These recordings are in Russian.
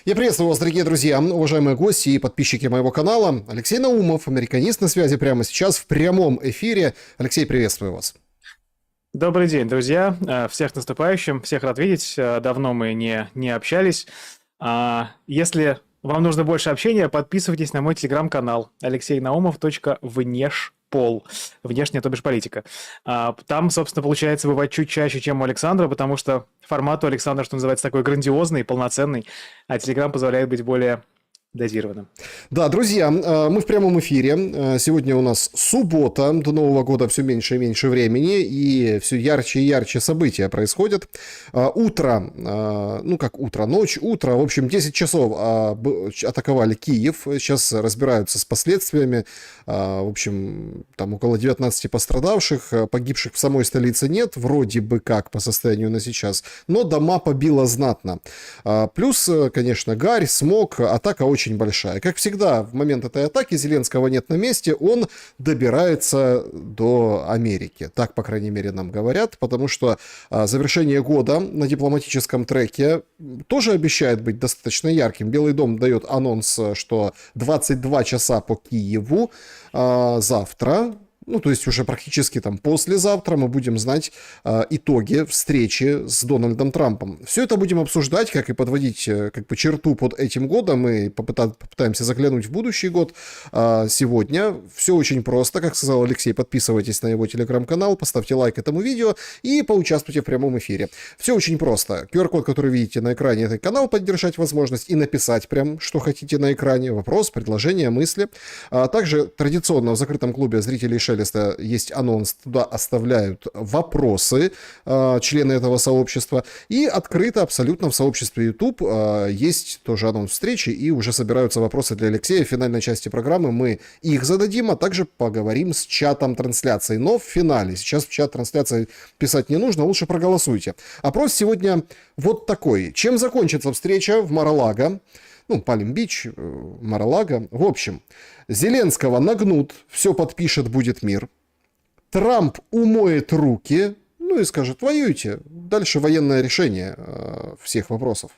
Я приветствую вас, дорогие друзья, уважаемые гости и подписчики моего канала. Алексей Наумов, американист, на связи прямо сейчас в прямом эфире. Алексей, приветствую вас. Добрый день, друзья. Всех наступающим, всех рад видеть. Давно мы не общались. Если вам нужно больше общения, подписывайтесь на мой телеграм-канал alexeynaumov.внешпол. Внешняя, то бишь политика. Там, собственно, получается бывать чуть чаще, чем у Александра, потому что формат у Александра, что называется, такой грандиозный, полноценный, а телеграм позволяет быть более дозированным. Да, друзья, мы в прямом эфире. Сегодня у нас суббота, до Нового года все меньше и меньше времени, и все ярче и ярче события происходят. Утро, ночь, утро, в общем, 10 часов атаковали Киев, сейчас разбираются с последствиями. В общем, там около 19 пострадавших, погибших в самой столице нет, вроде бы как по состоянию на сейчас, но дома побило знатно. Плюс, конечно, гарь, смог, атака очень большая. Как всегда, в момент этой атаки Зеленского нет на месте, он добирается до Америки. Так, по крайней мере, нам говорят, потому что завершение года на дипломатическом треке тоже обещает быть достаточно ярким. Белый дом дает анонс, что 22 часа по Киеву завтра, то есть уже практически там послезавтра мы будем знать итоги встречи с Дональдом Трампом. Все это будем обсуждать, как и подводить черту под этим годом и попытаемся заглянуть в будущий год. Сегодня все очень просто, как сказал Алексей, подписывайтесь на его телеграм-канал, поставьте лайк этому видео и поучаствуйте в прямом эфире. Все очень просто. QR-код, который видите на экране, этот канал, поддержать возможность и написать прям, что хотите на экране, вопрос, предложение, мысли. Также традиционно в закрытом клубе зрителей Шелеста есть анонс, туда оставляют вопросы члены этого сообщества, и открыто абсолютно в сообществе YouTube есть тоже анонс встречи, и уже собираются вопросы для Алексея. В финальной части программы мы их зададим, а также поговорим с чатом трансляции, но в финале. Сейчас в чат трансляции писать не нужно, лучше проголосуйте. Опрос сегодня вот такой. Чем закончится встреча в Мар-а-Лаго? Палм-Бич, Мар-а-Лаго. В общем, Зеленского нагнут, все подпишет, будет мир. Трамп умоет руки, и скажет, воюйте. Дальше военное решение всех вопросов.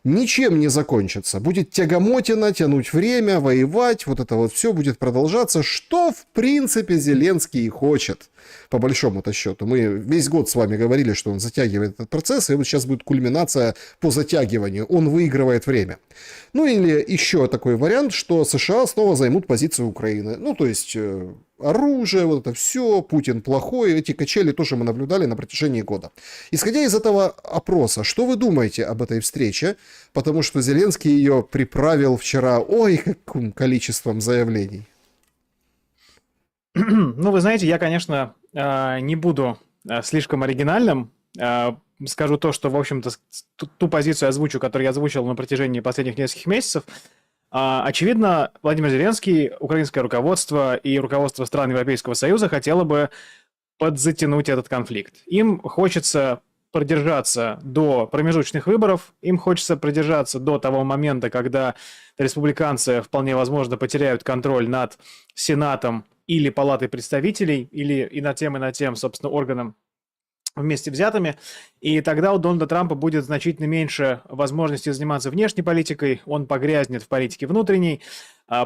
Ничем не закончится. Будет тягомотина, тянуть время, воевать. Вот это вот все будет продолжаться, что в принципе Зеленский и хочет. По большому-то счету. Мы весь год с вами говорили, что он затягивает этот процесс, и вот сейчас будет кульминация по затягиванию. Он выигрывает время. Или еще такой вариант, что США снова займут позицию Украины. То есть оружие, вот это все, Путин плохой. Эти качели тоже мы наблюдали на протяжении года. Исходя из этого опроса, что вы думаете об этой встрече? Потому что Зеленский ее приправил вчера, каким количеством заявлений. Вы знаете, я, конечно, не буду слишком оригинальным. Скажу то, что, в общем-то, ту позицию озвучу, которую я озвучил на протяжении последних нескольких месяцев. Очевидно, Владимир Зеленский, украинское руководство и руководство стран Европейского Союза хотело бы подзатянуть этот конфликт. Им хочется продержаться до промежуточных выборов, им хочется продержаться до того момента, когда республиканцы вполне возможно потеряют контроль над Сенатом или Палатой представителей, или и над тем, собственно, органом вместе взятыми, и тогда у Дональда Трампа будет значительно меньше возможности заниматься внешней политикой, он погрязнет в политике внутренней,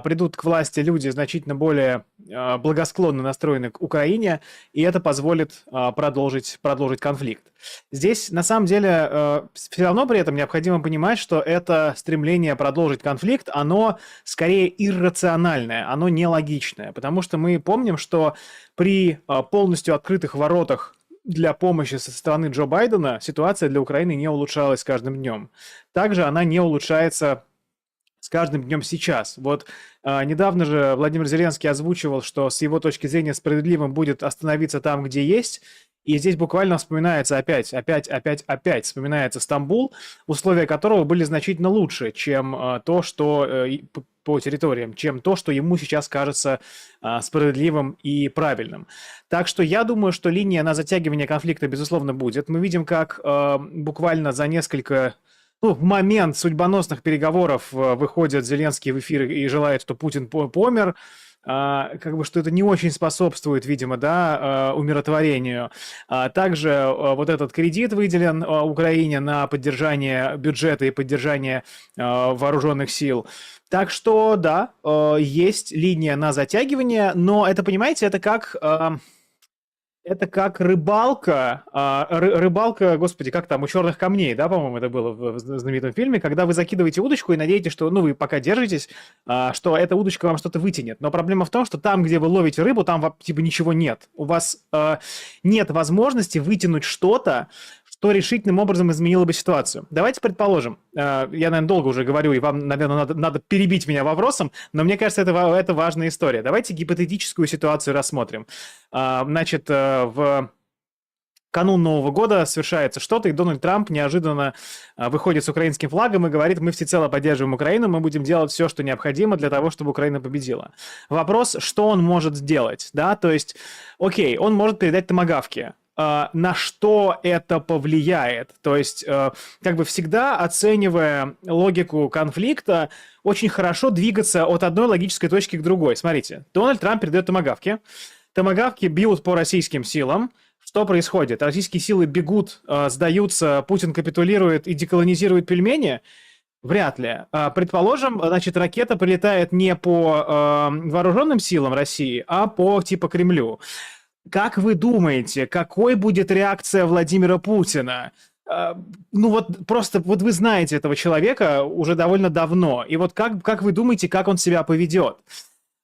придут к власти люди значительно более благосклонно настроены к Украине, и это позволит продолжить конфликт. Здесь, на самом деле, все равно при этом необходимо понимать, что это стремление продолжить конфликт, оно скорее иррациональное, оно нелогичное, потому что мы помним, что при полностью открытых воротах для помощи со стороны Джо Байдена ситуация для Украины не улучшалась с каждым днем. Также она не улучшается с каждым днем сейчас. Недавно же Владимир Зеленский озвучивал, что с его точки зрения справедливым будет остановиться там, где есть. И здесь буквально вспоминается опять вспоминается Стамбул, условия которого были значительно лучше, чем то, что по территориям, чем то, что ему сейчас кажется справедливым и правильным. Так что я думаю, что линия на затягивание конфликта, безусловно, будет. Мы видим, как буквально за несколько... в момент судьбоносных переговоров выходит Зеленский в эфир и желает, что Путин помер. как бы, что это не очень способствует, видимо, да, умиротворению. Также вот этот кредит выделен Украине на поддержание бюджета и поддержание вооруженных сил. Так что, да, есть линия на затягивание, но это, понимаете, это как рыбалка, рыбалка, господи, как там, у черных камней, да, по-моему, это было в знаменитом фильме, когда вы закидываете удочку и надеетесь, что, ну, вы пока держитесь, что эта удочка вам что-то вытянет. Но проблема в том, что там, где вы ловите рыбу, там, типа, ничего нет. У вас нет возможности вытянуть что-то, что решительным образом изменило бы ситуацию. Давайте предположим, я, наверное, долго уже говорю, и вам, наверное, надо перебить меня вопросом, но мне кажется, это важная история. Давайте гипотетическую ситуацию рассмотрим. Значит, в канун Нового года совершается что-то, и Дональд Трамп неожиданно выходит с украинским флагом и говорит: мы всецело поддерживаем Украину, мы будем делать все, что необходимо для того, чтобы Украина победила. Вопрос, что он может сделать, да, то есть, окей, он может передать томагавки. На что это повлияет? То есть, как бы всегда, оценивая логику конфликта, очень хорошо двигаться от одной логической точки к другой. Смотрите, Дональд Трамп передает томагавки. Томагавки бьют по российским силам. Что происходит? Российские силы бегут, сдаются, Путин капитулирует и деколонизирует пельмени? Вряд ли. Предположим, значит, ракета прилетает не по вооруженным силам России, а по типа Кремлю. Как вы думаете, какой будет реакция Владимира Путина? Ну вот просто, вот вы знаете этого человека уже довольно давно, и вот как вы думаете, как он себя поведет?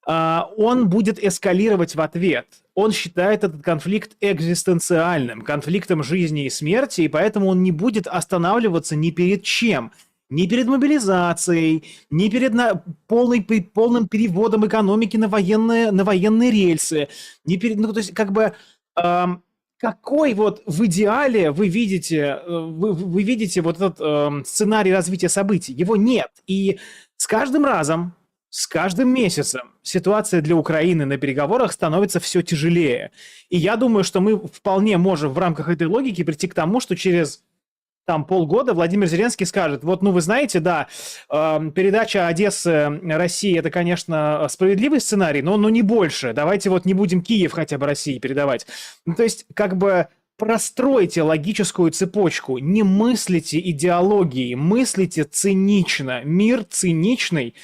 Он будет эскалировать в ответ. Он считает этот конфликт экзистенциальным, конфликтом жизни и смерти, и поэтому он не будет останавливаться ни перед чем. Ни перед мобилизацией, ни перед полным переводом экономики на военные рельсы, ни перед, ну, то есть, как бы, какой вот в идеале вы видите вот этот сценарий развития событий? Его нет. И с каждым разом, с каждым месяцем ситуация для Украины на переговорах становится все тяжелее. И я думаю, что мы вполне можем в рамках этой логики прийти к тому, что через там полгода Владимир Зеленский скажет: вот, ну, вы знаете, да, передача Одессы России — это, конечно, справедливый сценарий, но не больше. Давайте вот не будем Киев хотя бы России передавать. Ну, то есть, как бы простройте логическую цепочку, не мыслите идеологией, мыслите цинично. Мир циничный,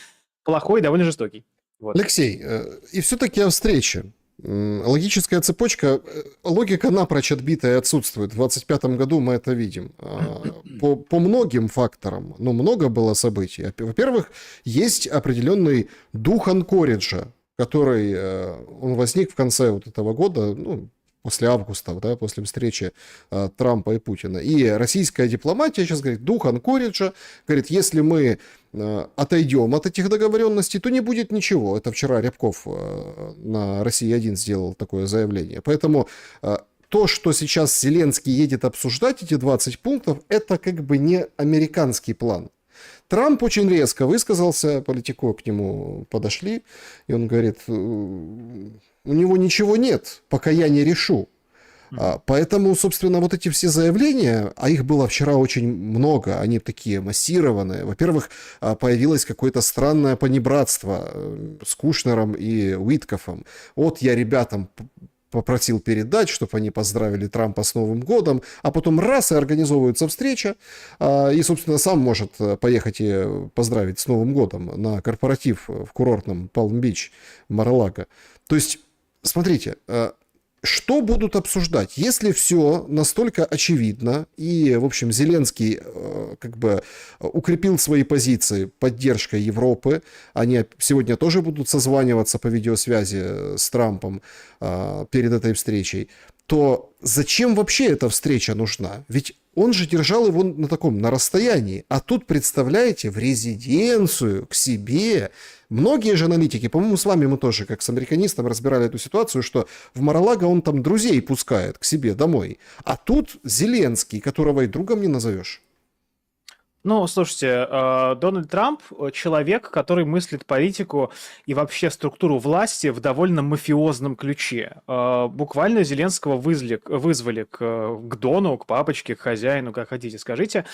плохой, довольно жестокий. Вот. Алексей, и все-таки о встрече. Логическая цепочка, логика напрочь отбита и отсутствует. В 2025 году мы это видим. По многим факторам, но много было событий. Во-первых, есть определенный дух анкориджа, который он возник в конце вот этого года, ну, после августа, да, после встречи Трампа и Путина. И российская дипломатия сейчас говорит: дух анкориджа, говорит, если мы отойдем от этих договоренностей, то не будет ничего. Это вчера Рябков на Россия-1 сделал такое заявление. Поэтому то, что сейчас Зеленский едет обсуждать, эти 20 пунктов, это как бы не американский план. Трамп очень резко высказался, Политико к нему подошли, и он говорит: у него ничего нет, пока я не решу. Поэтому, собственно, вот эти все заявления, а их было вчера очень много, они такие массированные. Во-первых, появилось какое-то странное понебратство с Кушнером и Уиткофом. Вот я ребятам попросил передать, чтобы они поздравили Трампа с Новым годом, а потом раз и организовывается встреча, и, собственно, сам может поехать и поздравить с Новым годом на корпоратив в курортном Палм-Бич, Мар-а-Лаго. То есть, смотрите, что будут обсуждать? Если все настолько очевидно, и, в общем, Зеленский как бы укрепил свои позиции поддержкой Европы, они сегодня тоже будут созваниваться по видеосвязи с Трампом перед этой встречей, то зачем вообще эта встреча нужна? Ведь он же держал его на расстоянии. А тут, представляете, в резиденцию, к себе. Многие же аналитики, по-моему, с вами мы тоже, как с американистом, разбирали эту ситуацию, что в Мар-а-Лаго он там друзей пускает к себе домой. А тут Зеленский, которого и другом не назовешь. Ну, слушайте, Дональд Трамп человек, который мыслит политику и вообще структуру власти в довольно мафиозном ключе. Буквально Зеленского вызвали к Дону, к папочке, к хозяину, как хотите, скажите.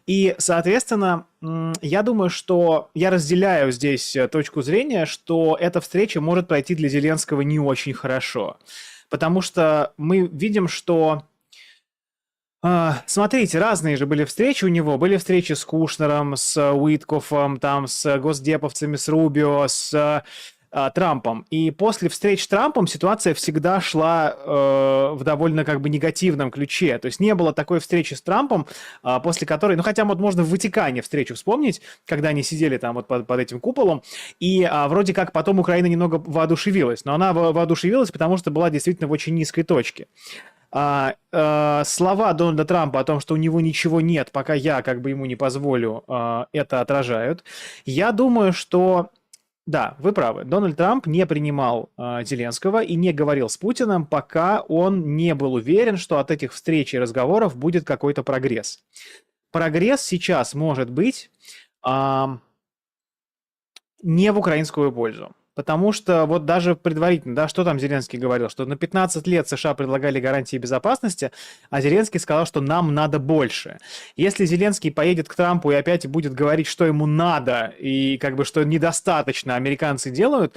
И, соответственно, я думаю, что я разделяю здесь точку зрения, что эта встреча может пройти для Зеленского не очень хорошо. Потому что мы видим, что смотрите, разные же были встречи у него. Были встречи с Кушнером, с Уиткофом, там, с госдеповцами, с Рубио, с Трампом. И после встреч с Трампом ситуация всегда шла в довольно как бы негативном ключе. То есть не было такой встречи с Трампом, после которой, ну хотя вот можно в Ватикане встречу вспомнить, когда они сидели там вот под этим куполом, и вроде как потом Украина немного воодушевилась. Но она воодушевилась, потому что была действительно в очень низкой точке. Слова Дональда Трампа о том, что у него ничего нет, пока я как бы ему не позволю, это отражают. Я думаю, что да, вы правы. Дональд Трамп не принимал Зеленского и не говорил с Путиным, пока он не был уверен, что от этих встреч и разговоров будет какой-то прогресс. Прогресс сейчас может быть не в украинскую пользу. Потому что вот даже предварительно, да, что там Зеленский говорил, что на 15 лет США предлагали гарантии безопасности, а Зеленский сказал, что нам надо больше. Если Зеленский поедет к Трампу и опять будет говорить, что ему надо, и как бы что недостаточно американцы делают,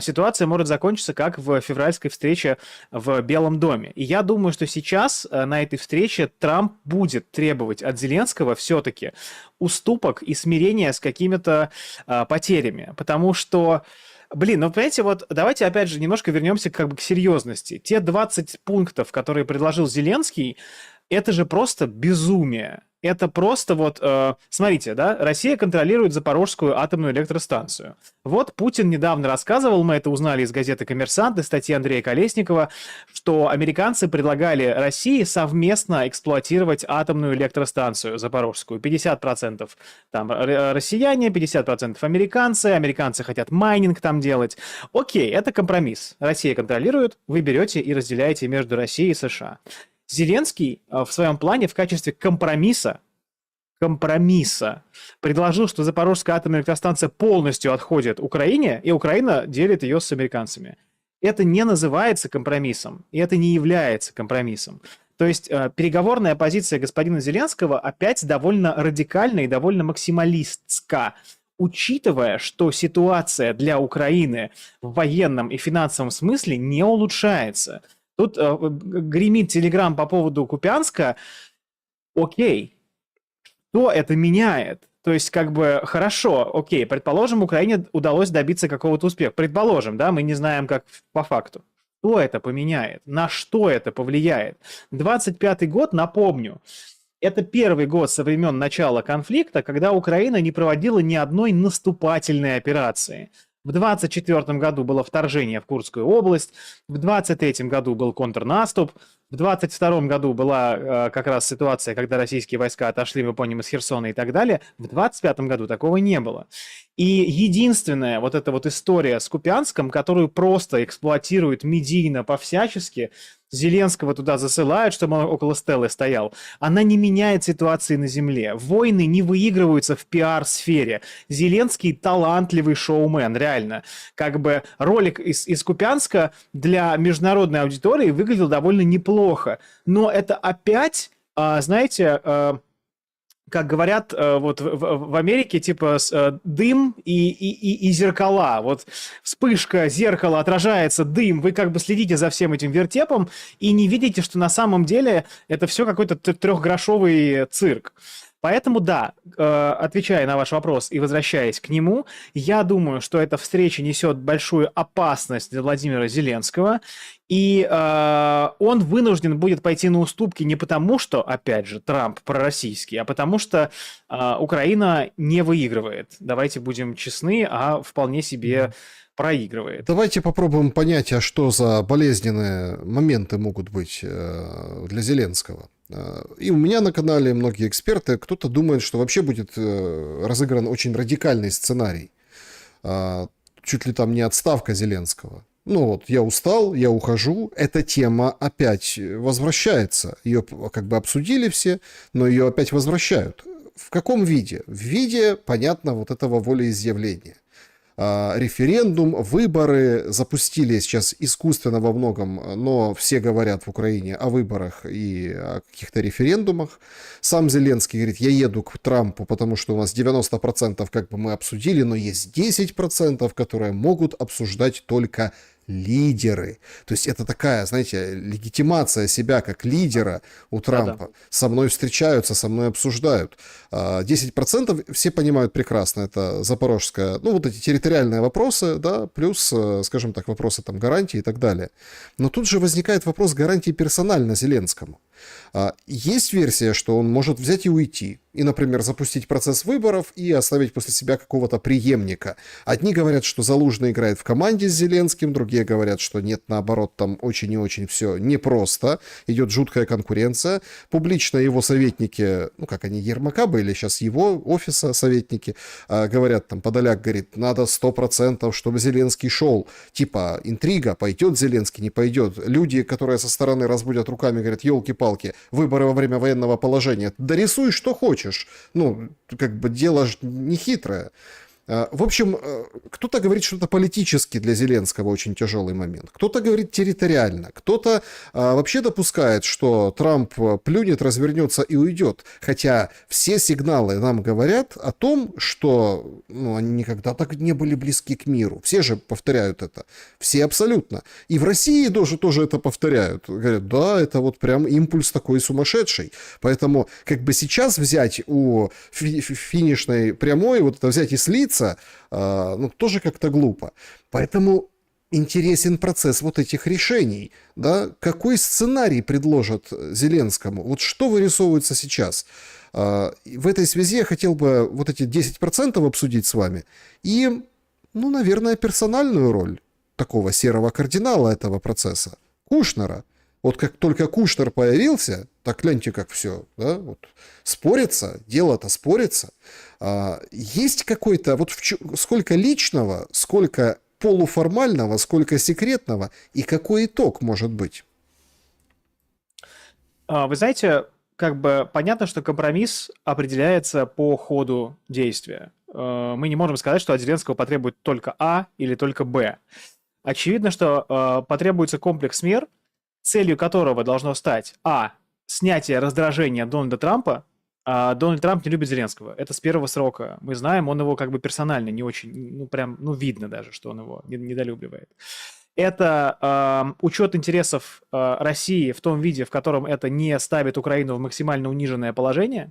ситуация может закончиться как в февральской встрече в Белом доме. И я думаю, что сейчас на этой встрече Трамп будет требовать от Зеленского все-таки уступок и смирения с какими-то потерями. Потому что блин, ну понимаете, вот давайте опять же немножко вернемся как бы к серьезности. Те 20 пунктов, которые предложил Зеленский, это же просто безумие. Это просто вот, смотрите, да, Россия контролирует Запорожскую атомную электростанцию. Вот Путин недавно рассказывал, мы это узнали из газеты «Коммерсант», из статьи Андрея Колесникова, что американцы предлагали России совместно эксплуатировать атомную электростанцию Запорожскую. 50% там россияне, 50% американцы, американцы хотят майнинг там делать. Окей, это компромисс. Россия контролирует, вы берете и разделяете между Россией и США. Зеленский в своем плане в качестве компромисса предложил, что Запорожская атомная электростанция полностью отходит Украине, и Украина делит ее с американцами. Это не называется компромиссом, и это не является компромиссом. То есть переговорная позиция господина Зеленского опять довольно радикальна и довольно максималистска, учитывая, что ситуация для Украины в военном и финансовом смысле не улучшается. Тут гремит телеграм по поводу Купянска. Окей, что это меняет? То есть, как бы, хорошо, окей, предположим, Украине удалось добиться какого-то успеха. Предположим, да, мы не знаем, как по факту. Что это поменяет? На что это повлияет? 25-й год, напомню, это первый год со времен начала конфликта, когда Украина не проводила ни одной наступательной операции. В 24 году было вторжение в Курскую область, в 23 году был контрнаступ, в 22 году была как раз ситуация, когда российские войска отошли, мы помним, из Херсона и так далее. В 25 году такого не было. И единственная вот эта вот история с Купянском, которую просто эксплуатируют медийно по-всячески, Зеленского туда засылают, чтобы он около Стеллы стоял, она не меняет ситуации на земле. Войны не выигрываются в пиар-сфере. Зеленский талантливый шоумен, реально. Как бы ролик из Купянска для международной аудитории выглядел довольно неплохо. Но это опять, знаете, как говорят вот в Америке, типа дым и зеркала. Вот вспышка, зеркало, отражается дым. Вы как бы следите за всем этим вертепом и не видите, что на самом деле это все какой-то трехгрошовый цирк. Поэтому да, отвечая на ваш вопрос и возвращаясь к нему, я думаю, что эта встреча несет большую опасность для Владимира Зеленского, и он вынужден будет пойти на уступки не потому, что, опять же, Трамп пророссийский, а потому что Украина не выигрывает. Давайте будем честны, а вполне себе проигрывает. Давайте попробуем понять, а что за болезненные моменты могут быть для Зеленского. И у меня на канале многие эксперты, кто-то думает, что вообще будет разыгран очень радикальный сценарий. Чуть ли там не отставка Зеленского. Ну вот, я устал, я ухожу. Эта тема опять возвращается. Ее как бы обсудили все, но ее опять возвращают. в каком виде? В виде, понятно, вот этого волеизъявления. Референдум, выборы запустили сейчас искусственно во многом, но все говорят в Украине о выборах и о каких-то референдумах. Сам Зеленский говорит, я еду к Трампу, потому что у нас 90% как бы мы обсудили, но есть 10%, которые могут обсуждать только лидеры. То есть это такая, знаете, легитимация себя как лидера у Трампа. Да-да. Со мной встречаются, со мной обсуждают. 10% все понимают прекрасно. Это запорожская, ну вот эти территориальные вопросы, да, плюс, скажем так, вопросы там гарантий и так далее. Но тут же возникает вопрос гарантий персонально Зеленскому. Есть версия, что он может взять и уйти. И, например, запустить процесс выборов и оставить после себя какого-то преемника. Одни говорят, что Залужный играет в команде с Зеленским, другие говорят, что нет, наоборот, там очень и очень все непросто, идет жуткая конкуренция. Публично его советники, ну как они, Ермака были, сейчас его офиса советники, говорят, там Подоляк говорит, надо 100%, чтобы Зеленский шел. Типа интрига, пойдет Зеленский, не пойдет. Люди, которые со стороны разбудят руками, говорят, елки-палки, выборы во время военного положения, дорисуй, что хочешь. Ну, как бы дело ж не хитрое. В общем, кто-то говорит, что это политически для Зеленского очень тяжелый момент. Кто-то говорит территориально. Кто-то вообще допускает, что Трамп плюнет, развернется и уйдет. Хотя все сигналы нам говорят о том, что они никогда так не были близки к миру. Все же повторяют это. Все абсолютно. И в России тоже это повторяют. Говорят, да, это вот прям импульс такой сумасшедший. Поэтому как бы сейчас взять у финишной прямой, вот это взять и слиться, тоже как-то глупо. Поэтому интересен процесс вот этих решений. Да? Какой сценарий предложат Зеленскому? Вот что вырисовывается сейчас? В этой связи я хотел бы вот эти 10% обсудить с вами. И, наверное, персональную роль такого серого кардинала этого процесса. Кушнера. Вот как только Кушнер появился, так гляньте, как все, да, вот спорится, дело-то спорится. Есть какой-то, вот сколько личного, сколько полуформального, сколько секретного, и какой итог может быть? Вы знаете, как бы понятно, что компромисс определяется по ходу действия. Мы не можем сказать, что от Зеленского потребует только А или только Б. Очевидно, что потребуется комплекс мер, целью которого должно стать снятие раздражения Дональда Трампа. Дональд Трамп не любит Зеленского. Это с первого срока. Мы знаем, он его как бы персонально не очень, видно даже, что он его недолюбливает. Это учет интересов России в том виде, в котором это не ставит Украину в максимально униженное положение.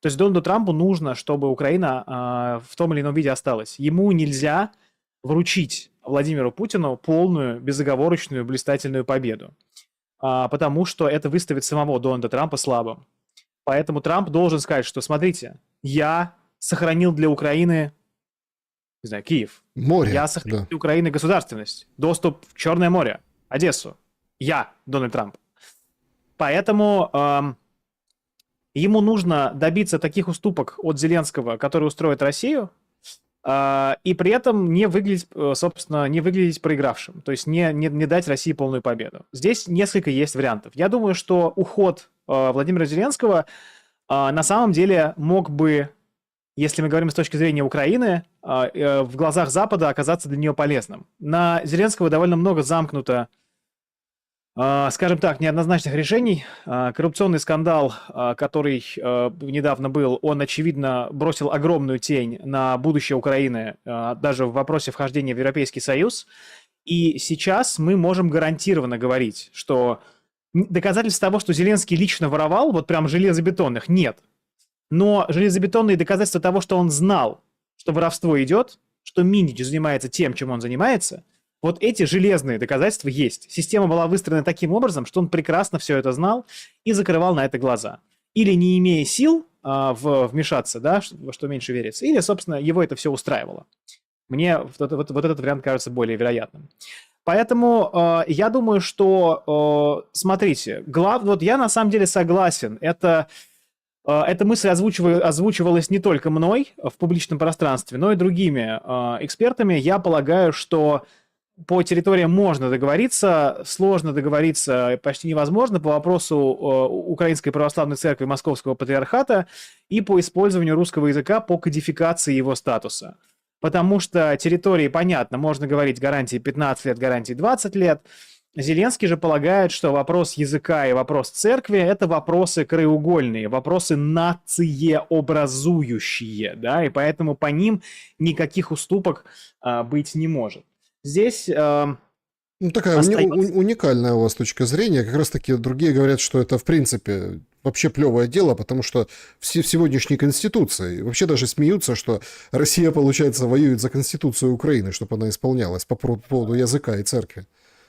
То есть Дональду Трампу нужно, чтобы Украина в том или ином виде осталась. Ему нельзя вручить Владимиру Путину полную, безоговорочную, блистательную победу. Потому что это выставит самого Дональда Трампа слабым. Поэтому Трамп должен сказать, что, смотрите, я сохранил для Украины, не знаю, Киев. Море. Я сохранил для Украины государственность, доступ в Черное море, Одессу. Я, Дональд Трамп. Поэтому ему нужно добиться таких уступок от Зеленского, которые устроят Россию, и при этом не выглядеть проигравшим, то есть не дать России полную победу. Здесь несколько есть вариантов. Я думаю, что уход Владимира Зеленского на самом деле мог бы, если мы говорим с точки зрения Украины, в глазах Запада оказаться для нее полезным. На Зеленского довольно много замкнуто, скажем так, неоднозначных решений. Коррупционный скандал, который недавно был, он, очевидно, бросил огромную тень на будущее Украины, даже в вопросе вхождения в Европейский Союз. И сейчас мы можем гарантированно говорить, что доказательств того, что Зеленский лично воровал, вот прям железобетонных, нет. Но железобетонные доказательства того, что он знал, что воровство идет, что Минич занимается тем, чем он занимается, вот эти железные доказательства есть. Система была выстроена таким образом, что он прекрасно все это знал и закрывал на это глаза. Или не имея сил вмешаться, да, во что меньше верится, или, собственно, его это все устраивало. Мне вот этот вариант кажется более вероятным. Поэтому я думаю, что, смотрите, вот я на самом деле согласен. Эта мысль озвучивалась не только мной в публичном пространстве, но и другими экспертами. Я полагаю, что по территориям можно договориться, сложно договориться, почти невозможно по вопросу Украинской Православной Церкви Московского Патриархата и по использованию русского языка по кодификации его статуса. Потому что территории, понятно, можно говорить гарантии 15 лет, гарантии 20 лет. Зеленский же полагает, что вопрос языка и вопрос церкви – это вопросы краеугольные, вопросы нациеобразующие, да, и поэтому по ним никаких уступок быть не может. Здесь Ну, такая уникальная у вас точка зрения. Как раз-таки другие говорят, что это, в принципе, вообще плевое дело, потому что в сегодняшней Конституции вообще даже смеются, что Россия, получается, воюет за Конституцию Украины, чтобы она исполнялась по поводу языка и церкви.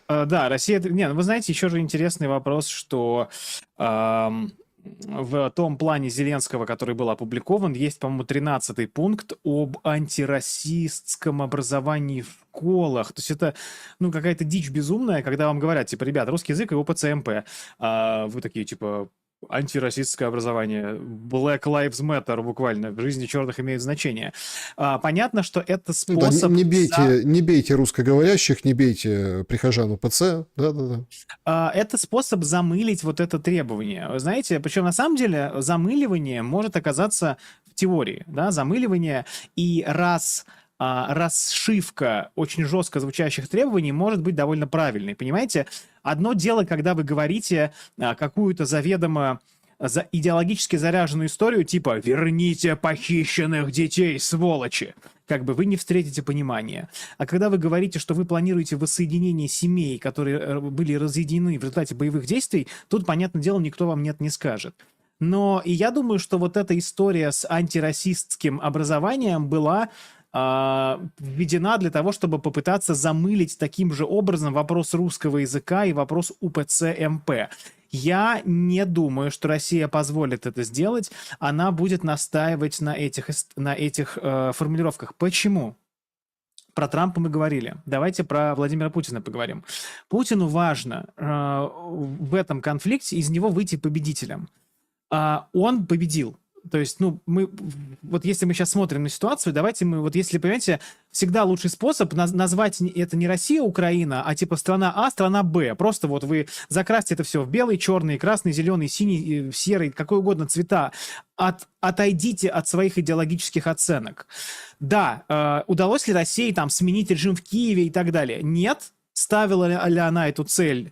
Да, Россия... Не, ну вы знаете, еще же интересный вопрос, что в том плане Зеленского, который был опубликован, есть, по-моему, 13-й пункт об антирасистском образовании в школах. То есть это, ну, какая-то дичь безумная, когда вам говорят, типа, ребят, русский язык и ОПЦМП. Вы такие, типа... Антирасистское образование, Black Lives Matter буквально, в жизни черных имеет значение. Понятно, что это способ... Не бейте русскоговорящих, не бейте прихожан УПЦ. Да-да-да. Это способ замылить вот это требование. Вы знаете, причем на самом деле замыливание может оказаться в теории, да, замыливание и расшивка очень жестко звучащих требований может быть довольно правильной. Понимаете? Одно дело, когда вы говорите какую-то заведомо идеологически заряженную историю, типа «верните похищенных детей, сволочи», как бы вы не встретите понимания. А когда вы говорите, что вы планируете воссоединение семей, которые были разъединены в результате боевых действий, тут, понятное дело, никто вам «нет» не скажет. Но и я думаю, что вот эта история с антирасистским образованием была введена для того, чтобы попытаться замылить таким же образом вопрос русского языка и вопрос УПЦ-МП. Я не думаю, что Россия позволит это сделать. Она будет настаивать на этих формулировках. Почему? Про Трампа мы говорили. Давайте про Владимира Путина поговорим. Путину важно в этом конфликте из него выйти победителем. Он победил. То есть, ну, вот если мы сейчас смотрим на ситуацию, давайте мы, вот если, понимаете, всегда лучший способ назвать это не Россия, Украина, а типа страна А, страна Б. Просто вот вы закрасьте это все в белый, черный, красный, зеленый, синий, серый, какой угодно цвета. Отойдите от своих идеологических оценок. Да, удалось ли России там сменить режим в Киеве и так далее? Нет. Ставила ли она эту цель?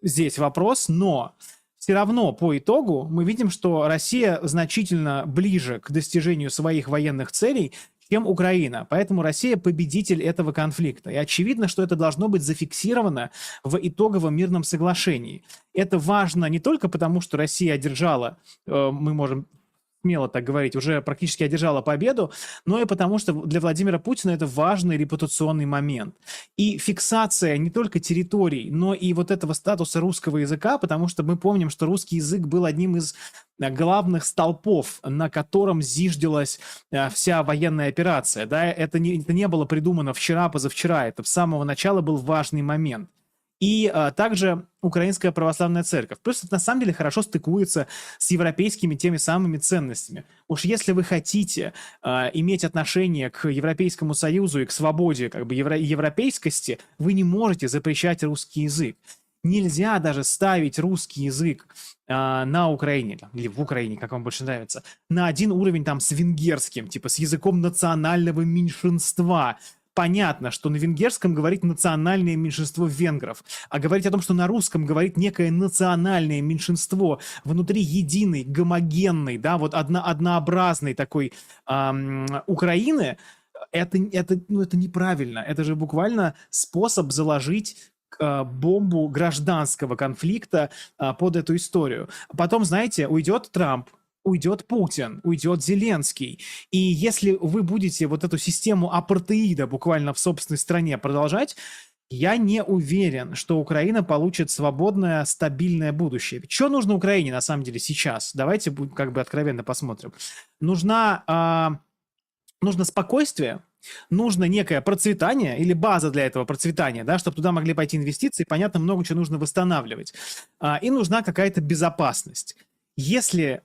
Здесь вопрос, но... Все равно по итогу мы видим, что Россия значительно ближе к достижению своих военных целей, чем Украина. Поэтому Россия победитель этого конфликта. И очевидно, что это должно быть зафиксировано в итоговом мирном соглашении. Это важно не только потому, что Россия одержала, мы можем смело так говорить, уже практически одержала победу, но и потому, что для Владимира Путина это важный репутационный момент. И фиксация не только территорий, но и вот этого статуса русского языка, потому что мы помним, что русский язык был одним из главных столпов, на котором зиждилась вся военная операция. Да? Это не было придумано вчера, позавчера, это с самого начала был важный момент. И также Украинская Православная Церковь. Плюс это на самом деле хорошо стыкуется с европейскими теми самыми ценностями. Уж если вы хотите иметь отношение к Европейскому Союзу и к свободе, как бы европейскости, вы не можете запрещать русский язык. Нельзя даже ставить русский язык на Украине, или в Украине, как вам больше нравится, на один уровень там с венгерским, типа с языком национального меньшинства. Понятно, что на венгерском говорит национальное меньшинство венгров, а говорить о том, что на русском говорит некое национальное меньшинство внутри единой, гомогенной, да, вот однообразной такой Украины, это неправильно. Это же буквально способ заложить бомбу гражданского конфликта под эту историю. Потом, знаете, уйдет Трамп, уйдет Путин, уйдет Зеленский. И если вы будете вот эту систему апартеида буквально в собственной стране продолжать, я не уверен, что Украина получит свободное, стабильное будущее. Что нужно Украине на самом деле сейчас? Давайте как бы откровенно посмотрим. Нужно спокойствие, нужно некое процветание или база для этого процветания, да, чтобы туда могли пойти инвестиции, понятно, много чего нужно восстанавливать. И нужна какая-то безопасность. если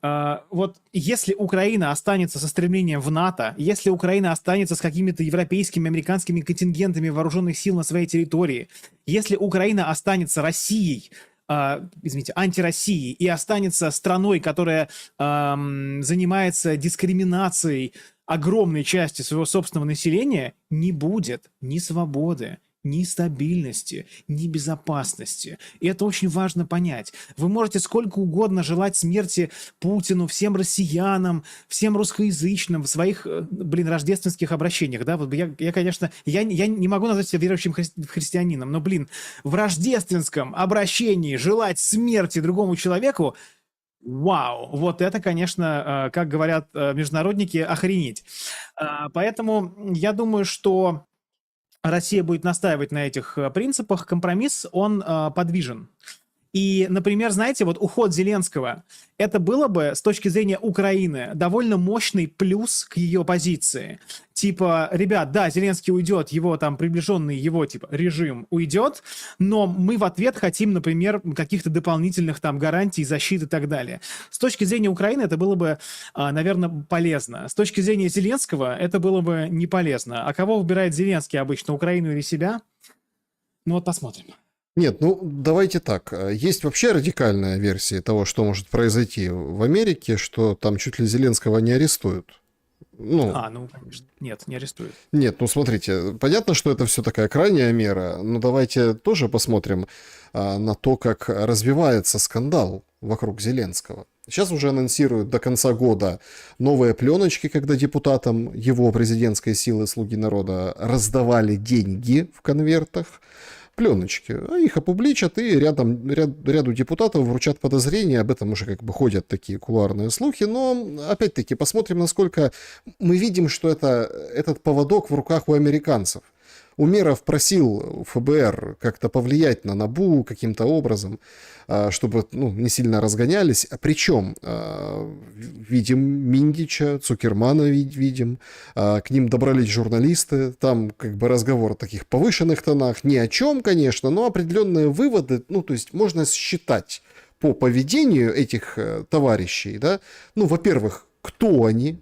Украина останется со стремлением в НАТО, если Украина останется с какими-то европейскими, американскими контингентами вооруженных сил на своей территории, если Украина останется Россией, антироссией, и останется страной, которая занимается дискриминацией огромной части своего собственного населения, не будет ни свободы, ни стабильности, ни безопасности. И это очень важно понять. Вы можете сколько угодно желать смерти Путину, всем россиянам, всем русскоязычным в своих, рождественских обращениях. Да? Вот конечно, я не могу назвать себя верующим христианином, но, в рождественском обращении желать смерти другому человеку, вау, вот это, конечно, как говорят международники, охренеть. Поэтому я думаю, что Россия будет настаивать на этих принципах. Компромисс, он подвижен. И, например, знаете, вот уход Зеленского, это было бы с точки зрения Украины довольно мощный плюс к ее позиции. Типа, ребят, да, Зеленский уйдет, его там приближенный его режим уйдет, но мы в ответ хотим, например, каких-то дополнительных там гарантий, защиты и так далее. С точки зрения Украины это было бы, наверное, полезно. С точки зрения Зеленского это было бы не полезно. А кого выбирает Зеленский обычно, Украину или себя? Ну вот посмотрим. Нет, ну давайте так. Есть вообще радикальная версия того, что может произойти в Америке, что там чуть ли Зеленского не арестуют. Конечно. Нет, не арестуют. Нет, ну смотрите, понятно, что это все такая крайняя мера, но давайте тоже посмотрим на то, как развивается скандал вокруг Зеленского. Сейчас уже анонсируют до конца года новые пленочки, когда депутатам его президентской силы «Слуги народа» раздавали деньги в конвертах. Пленочки. Их опубличат и ряду депутатов вручат подозрения. Об этом уже ходят такие кулуарные слухи. Но, опять-таки, посмотрим, насколько мы видим, что этот поводок в руках у американцев. Умеров просил ФБР как-то повлиять на НАБУ каким-то образом, чтобы не сильно разгонялись. Причем видим Миндича, Цукермана видим, к ним добрались журналисты, там разговор о таких повышенных тонах, ни о чем, конечно, но определенные выводы, то есть можно считать по поведению этих товарищей, да, во-первых, кто они,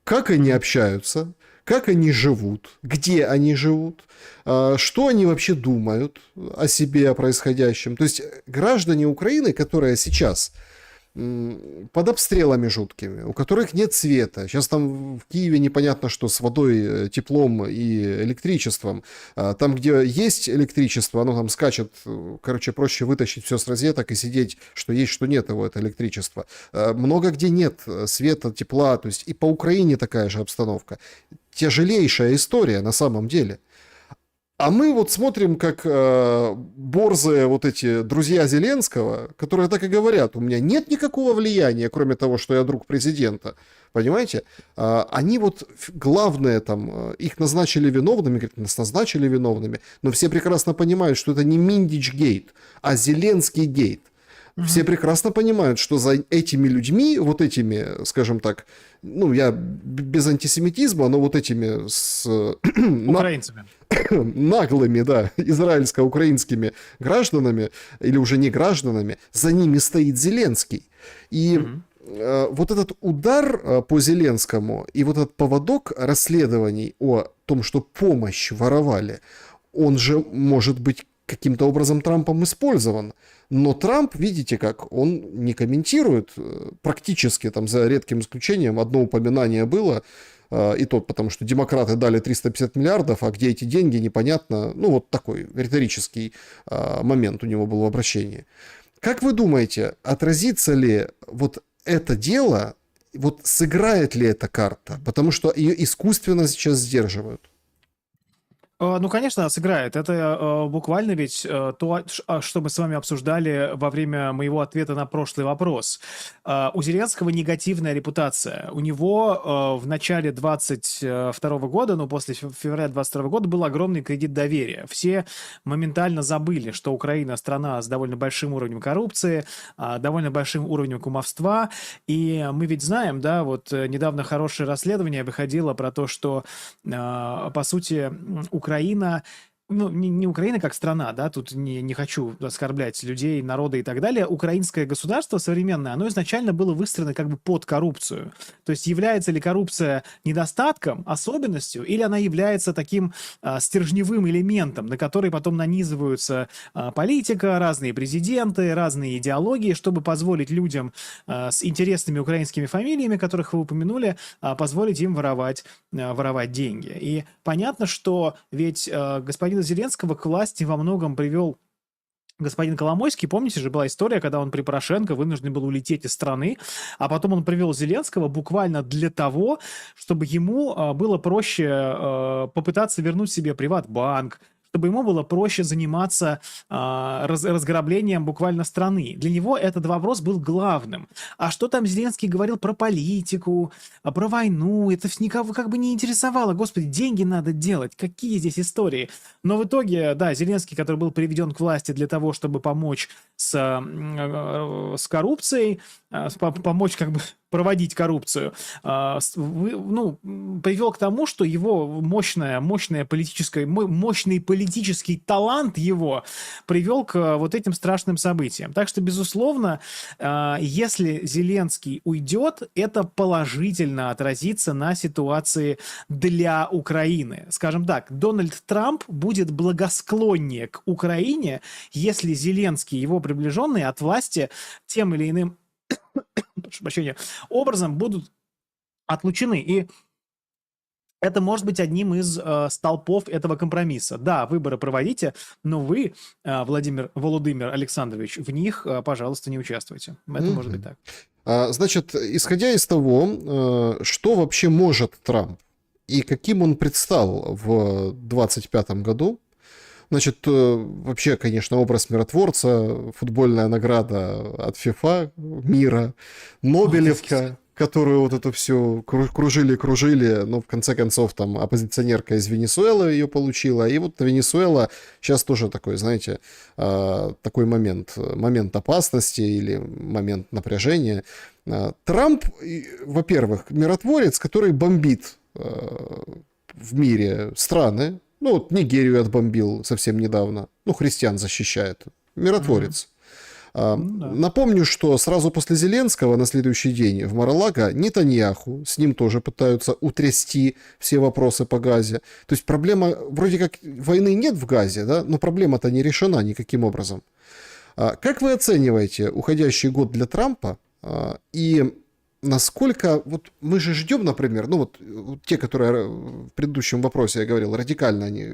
как они общаются, как они живут, где они живут, что они вообще думают о себе, о происходящем. То есть граждане Украины, которые сейчас под обстрелами жуткими, у которых нет света. Сейчас там в Киеве непонятно, что с водой, теплом и электричеством. Там, где есть электричество, оно там скачет. Проще вытащить все с розеток и сидеть, что есть, что нет его, это электричество. Много где нет света, тепла. То есть и по Украине такая же обстановка. Тяжелейшая история на самом деле. А мы смотрим, как борзые эти друзья Зеленского, которые так и говорят, у меня нет никакого влияния, кроме того, что я друг президента. Понимаете? Они главное их назначили виновными, говорят, нас назначили виновными, но все прекрасно понимают, что это не Миндич-гейт, а Зеленский-гейт. Все прекрасно понимают, что за этими людьми, этими, скажем так, я без антисемитизма, но этими с украинцами. Наглыми, да, израильско-украинскими гражданами, или уже не гражданами, за ними стоит Зеленский. И этот удар по Зеленскому и этот поводок расследований о том, что помощь воровали, он же может быть каким-то образом Трампом использован. Но Трамп, видите как, он не комментирует практически, за редким исключением, одно упоминание было, и то потому, что демократы дали 350 миллиардов, а где эти деньги, непонятно. Такой риторический момент у него был в обращении. Как вы думаете, отразится ли это дело, сыграет ли эта карта? Потому что ее искусственно сейчас сдерживают. Конечно, сыграет. Это буквально ведь то, что мы с вами обсуждали во время моего ответа на прошлый вопрос. У Зеленского негативная репутация. У него в начале 22 года, после февраля 22 года, был огромный кредит доверия. Все моментально забыли, что Украина страна с довольно большим уровнем коррупции, довольно большим уровнем кумовства. И мы ведь знаем, да, недавно хорошее расследование выходило про то, что, по сути, Украина ну, не Украина как страна, да, тут не хочу оскорблять людей, народы и так далее. Украинское государство современное, оно изначально было выстроено как бы под коррупцию. То есть является ли коррупция недостатком, особенностью, или она является таким стержневым элементом, на который потом нанизываются политика, разные президенты, разные идеологии, чтобы позволить людям с интересными украинскими фамилиями, которых вы упомянули, позволить им воровать деньги. И понятно, что ведь господина Зеленского к власти во многом привел господин Коломойский. Помните же, была история, когда он при Порошенко вынужден был улететь из страны, а потом он привел Зеленского буквально для того, чтобы ему было проще попытаться вернуть себе Приватбанк, чтобы ему было проще заниматься разграблением буквально страны. Для него этот вопрос был главным. А что там Зеленский говорил про политику, про войну, это никого как бы не интересовало. Господи, деньги надо делать, какие здесь истории. Но в итоге, да, Зеленский, который был приведен к власти для того, чтобы помочь с коррупцией, помочь как бы проводить коррупцию, привел к тому, что его мощный политический талант его привел к вот этим страшным событиям. Так что, безусловно, если Зеленский уйдет, это положительно отразится на ситуации для Украины. Скажем так, Дональд Трамп будет благосклоннее к Украине, если Зеленский и его приближенные от власти тем или иным прошу прощения, образом будут отлучены. И это может быть одним из столпов этого компромисса. Да, выборы проводите, но вы, Володимир Александрович, в них, пожалуйста, не участвуйте. Это может быть так. Значит, исходя из того, что вообще может Трамп и каким он предстал в 2025 году, значит, вообще, конечно, образ миротворца, футбольная награда от ФИФА мира, Нобелевка, которую вот эту всю кружили, но в конце концов там оппозиционерка из Венесуэлы ее получила, и вот Венесуэла сейчас тоже такой, знаете, такой момент опасности или момент напряжения. Трамп, во-первых, миротворец, который бомбит в мире страны. Ну, вот Нигерию отбомбил совсем недавно. Ну, христиан защищает. Миротворец. Напомню, что сразу после Зеленского на следующий день в Мар-а-Лаго Нетаньяху, с ним тоже пытаются утрясти все вопросы по Газе. То есть проблема, вроде как войны нет в Газе, да, но проблема-то не решена никаким образом. Как вы оцениваете уходящий год для Трампа и насколько, вот мы же ждем, например, ну вот те, которые в предыдущем вопросе я говорил, радикально они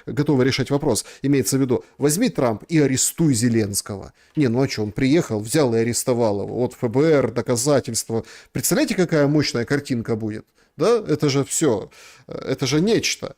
готовы решать вопрос, имеется в виду, возьми Трамп и арестуй Зеленского. Не, ну а что, он приехал, взял и арестовал его, вот ФБР, доказательства. Представляете, какая мощная картинка будет? Да, это же все, это же нечто.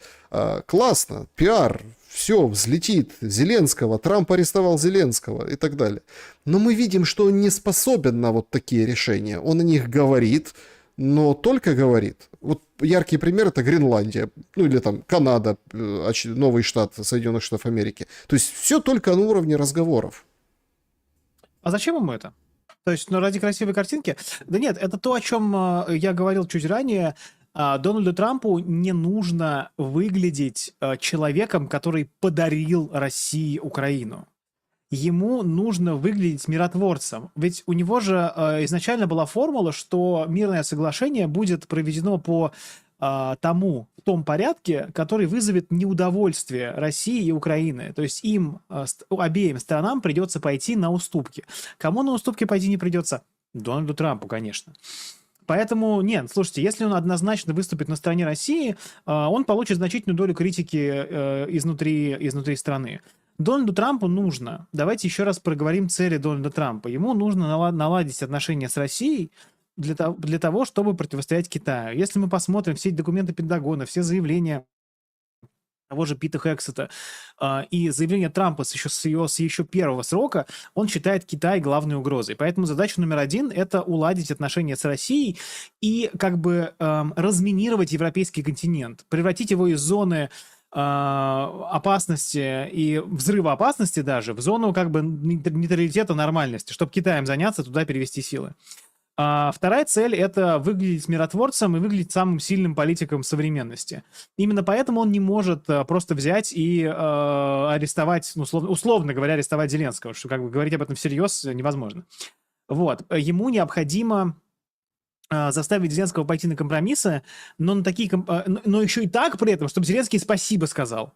Классно, пиар, все, взлетит Зеленского, Трамп арестовал Зеленского и так далее. Но мы видим, что он не способен на вот такие решения. Он о них говорит, но только говорит. Вот яркий пример — это Гренландия, ну или там Канада, новый штат Соединенных Штатов Америки. То есть все только на уровне разговоров. А зачем ему это? То есть, ну, ради красивой картинки? Да нет, это то, о чем я говорил чуть ранее. Дональду Трампу не нужно выглядеть человеком, который подарил России Украину. Ему нужно выглядеть миротворцем. Ведь у него же изначально была формула, что мирное соглашение будет проведено по в том порядке, который вызовет неудовольствие России и Украины. То есть им, обеим сторонам, придется пойти на уступки. Кому на уступки пойти не придется? Дональду Трампу, конечно. Поэтому, нет, слушайте, если он однозначно выступит на стороне России, он получит значительную долю критики изнутри страны. Дональду Трампу нужно, давайте еще раз проговорим цели Дональда Трампа. Ему нужно наладить отношения с Россией для того, чтобы противостоять Китаю. Если мы посмотрим все документы Пентагона, все заявления того же Пита Хексета и заявление Трампа с еще первого срока, он считает Китай главной угрозой. Поэтому задача номер один — это уладить отношения с Россией и как бы разминировать европейский континент, превратить его из зоны опасности и взрыва опасности даже в зону как бы нейтралитета, нормальности, чтобы Китаем заняться, туда перевести силы. А вторая цель — это выглядеть миротворцем и выглядеть самым сильным политиком современности. Именно поэтому он не может просто взять и арестовать, ну, условно говоря, арестовать Зеленского, что как бы говорить об этом всерьез невозможно. Вот. Ему необходимо заставить Зеленского пойти на компромиссы, но, но еще и так при этом, чтобы Зеленский спасибо сказал.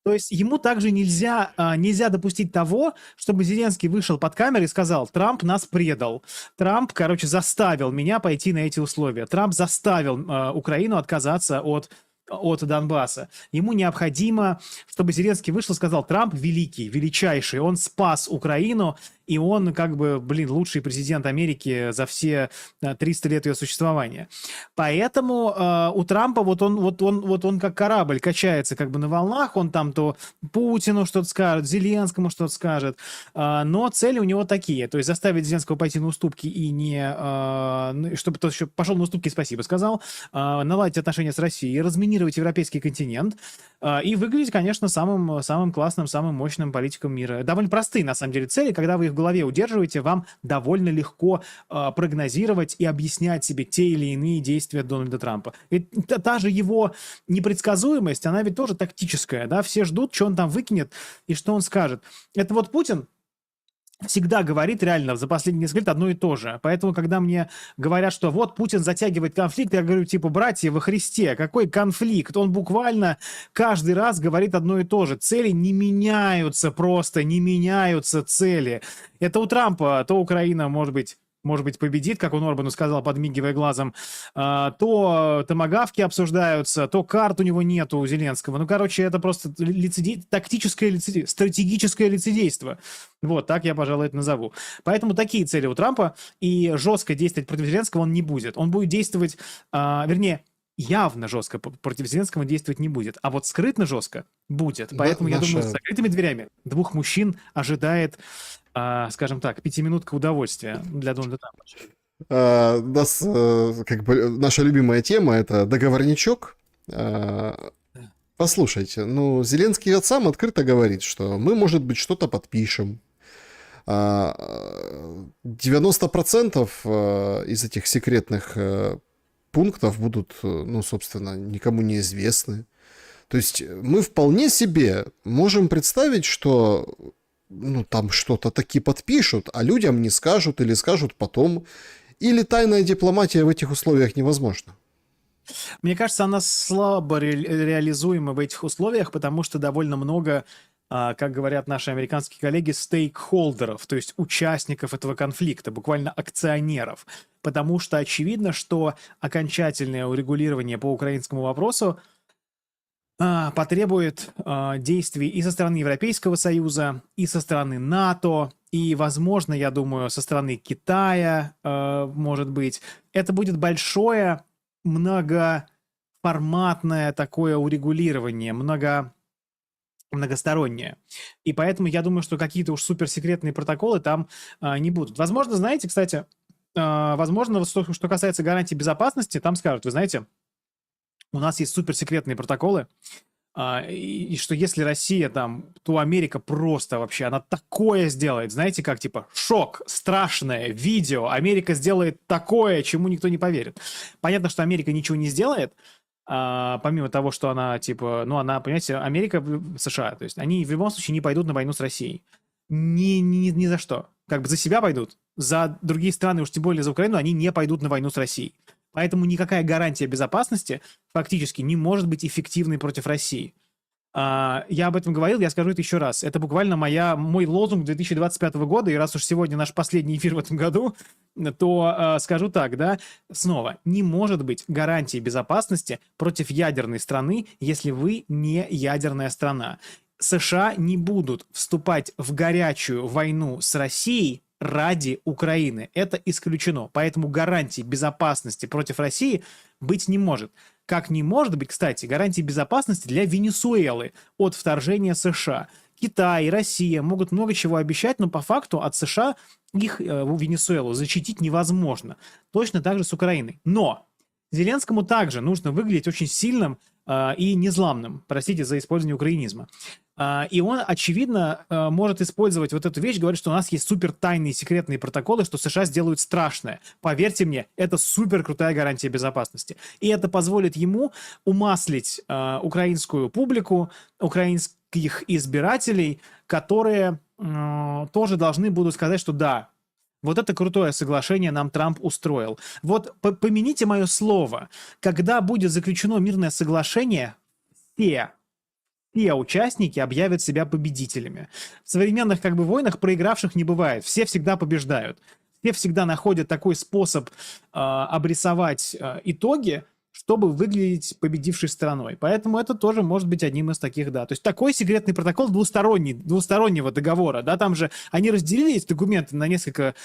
То есть ему также нельзя допустить того, чтобы Зеленский вышел под камеру и сказал: Трамп нас предал. Трамп, короче, заставил меня пойти на эти условия. Трамп заставил Украину отказаться от Донбасса. Ему необходимо, чтобы Зеленский вышел и сказал: Трамп великий, величайший, он спас Украину, и он, как бы, лучший президент Америки за все 300 лет ее существования. Поэтому у Трампа вот он как корабль качается как бы на волнах, он там то Путину что-то скажет, Зеленскому что-то скажет, но цели у него такие, то есть заставить Зеленского пойти на уступки и чтобы тот еще пошел на уступки и спасибо сказал, наладить отношения с Россией, разминировать европейский континент и выглядеть, конечно, самым классным, самым мощным политиком мира. Довольно простые, на самом деле, цели, когда вы их в голове удерживаете, вам довольно легко прогнозировать и объяснять себе те или иные действия Дональда Трампа. И та же его непредсказуемость, она ведь тоже тактическая, да, все ждут, что он там выкинет и что он скажет. Это вот Путин всегда говорит реально за последние несколько лет одно и то же. Поэтому, когда мне говорят, что вот Путин затягивает конфликт, я говорю, типа, братья во Христе, какой конфликт? Он буквально каждый раз говорит одно и то же. Цели не меняются просто, не меняются цели. Это у Трампа то Украина, может быть, победит, как он Орбану сказал, подмигивая глазом, то томагавки обсуждаются, то карт у него нету у Зеленского. Ну, короче, это просто тактическое стратегическое лицедейство. Вот, так я, пожалуй, это назову. Поэтому такие цели у Трампа, и жестко действовать против Зеленского он не будет. Он будет действовать, явно жестко против Зеленского действовать не будет, а вот скрытно жестко будет. Поэтому, я думаю, с закрытыми дверями двух мужчин ожидает, скажем так, 5-минутка удовольствия для Дональда Трампа. Наша любимая тема — это договорничок. Послушайте, Зеленский ведь сам открыто говорит, что мы, может быть, что-то подпишем. 90% из этих секретных пунктов будут, собственно, никому не известны. То есть мы вполне себе можем представить, что там что-то таки подпишут, а людям не скажут или скажут потом. Или тайная дипломатия в этих условиях невозможна? Мне кажется, она слабо реализуема в этих условиях, потому что довольно много, как говорят наши американские коллеги, стейкхолдеров, то есть участников этого конфликта, буквально акционеров. Потому что очевидно, что окончательное урегулирование по украинскому вопросу потребует действий и со стороны Европейского Союза, и со стороны НАТО, и, возможно, я думаю, со стороны Китая, может быть. Это будет большое, многоформатное такое урегулирование, многостороннее. И поэтому я думаю, что какие-то уж суперсекретные протоколы там не будут. Возможно, знаете, кстати, что касается гарантий безопасности, там скажут, вы знаете, у нас есть суперсекретные протоколы, и что если Россия там, то Америка просто вообще, она такое сделает, знаете, как типа шок, страшное видео, Америка сделает такое, чему никто не поверит. Понятно, что Америка ничего не сделает, помимо того, что она типа, она, понимаете, Америка, США, то есть они в любом случае не пойдут на войну с Россией. Ни за что. Как бы за себя пойдут, за другие страны, уж тем более за Украину, они не пойдут на войну с Россией. Поэтому никакая гарантия безопасности фактически не может быть эффективной против России. Я об этом говорил, я скажу это еще раз. Это буквально мой лозунг 2025 года, и раз уж сегодня наш последний эфир в этом году, то скажу так, да, снова, не может быть гарантии безопасности против ядерной страны, если вы не ядерная страна. США не будут вступать в горячую войну с Россией ради Украины. Это исключено. Поэтому гарантий безопасности против России быть не может. Как не может быть, кстати, гарантии безопасности для Венесуэлы от вторжения США. Китай, Россия могут много чего обещать, но по факту от США их в Венесуэлу защитить невозможно. Точно так же с Украиной. Но Зеленскому также нужно выглядеть очень сильным и незламным. Простите за использование украинизма. И он, очевидно, может использовать вот эту вещь, говорит, что у нас есть супер тайные секретные протоколы, что США сделают страшное. Поверьте мне, это супер крутая гарантия безопасности. И это позволит ему умаслить украинскую публику, украинских избирателей, которые тоже должны будут сказать, что да, вот это крутое соглашение нам Трамп устроил. Вот помяните мое слово, когда будет заключено мирное соглашение, все участники объявят себя победителями. В современных войнах проигравших не бывает. Все всегда побеждают. Все всегда находят такой способ обрисовать итоги, чтобы выглядеть победившей стороной. Поэтому это тоже может быть одним из таких, да. То есть такой секретный протокол двустороннего договора, да, там же они разделили эти документы на несколько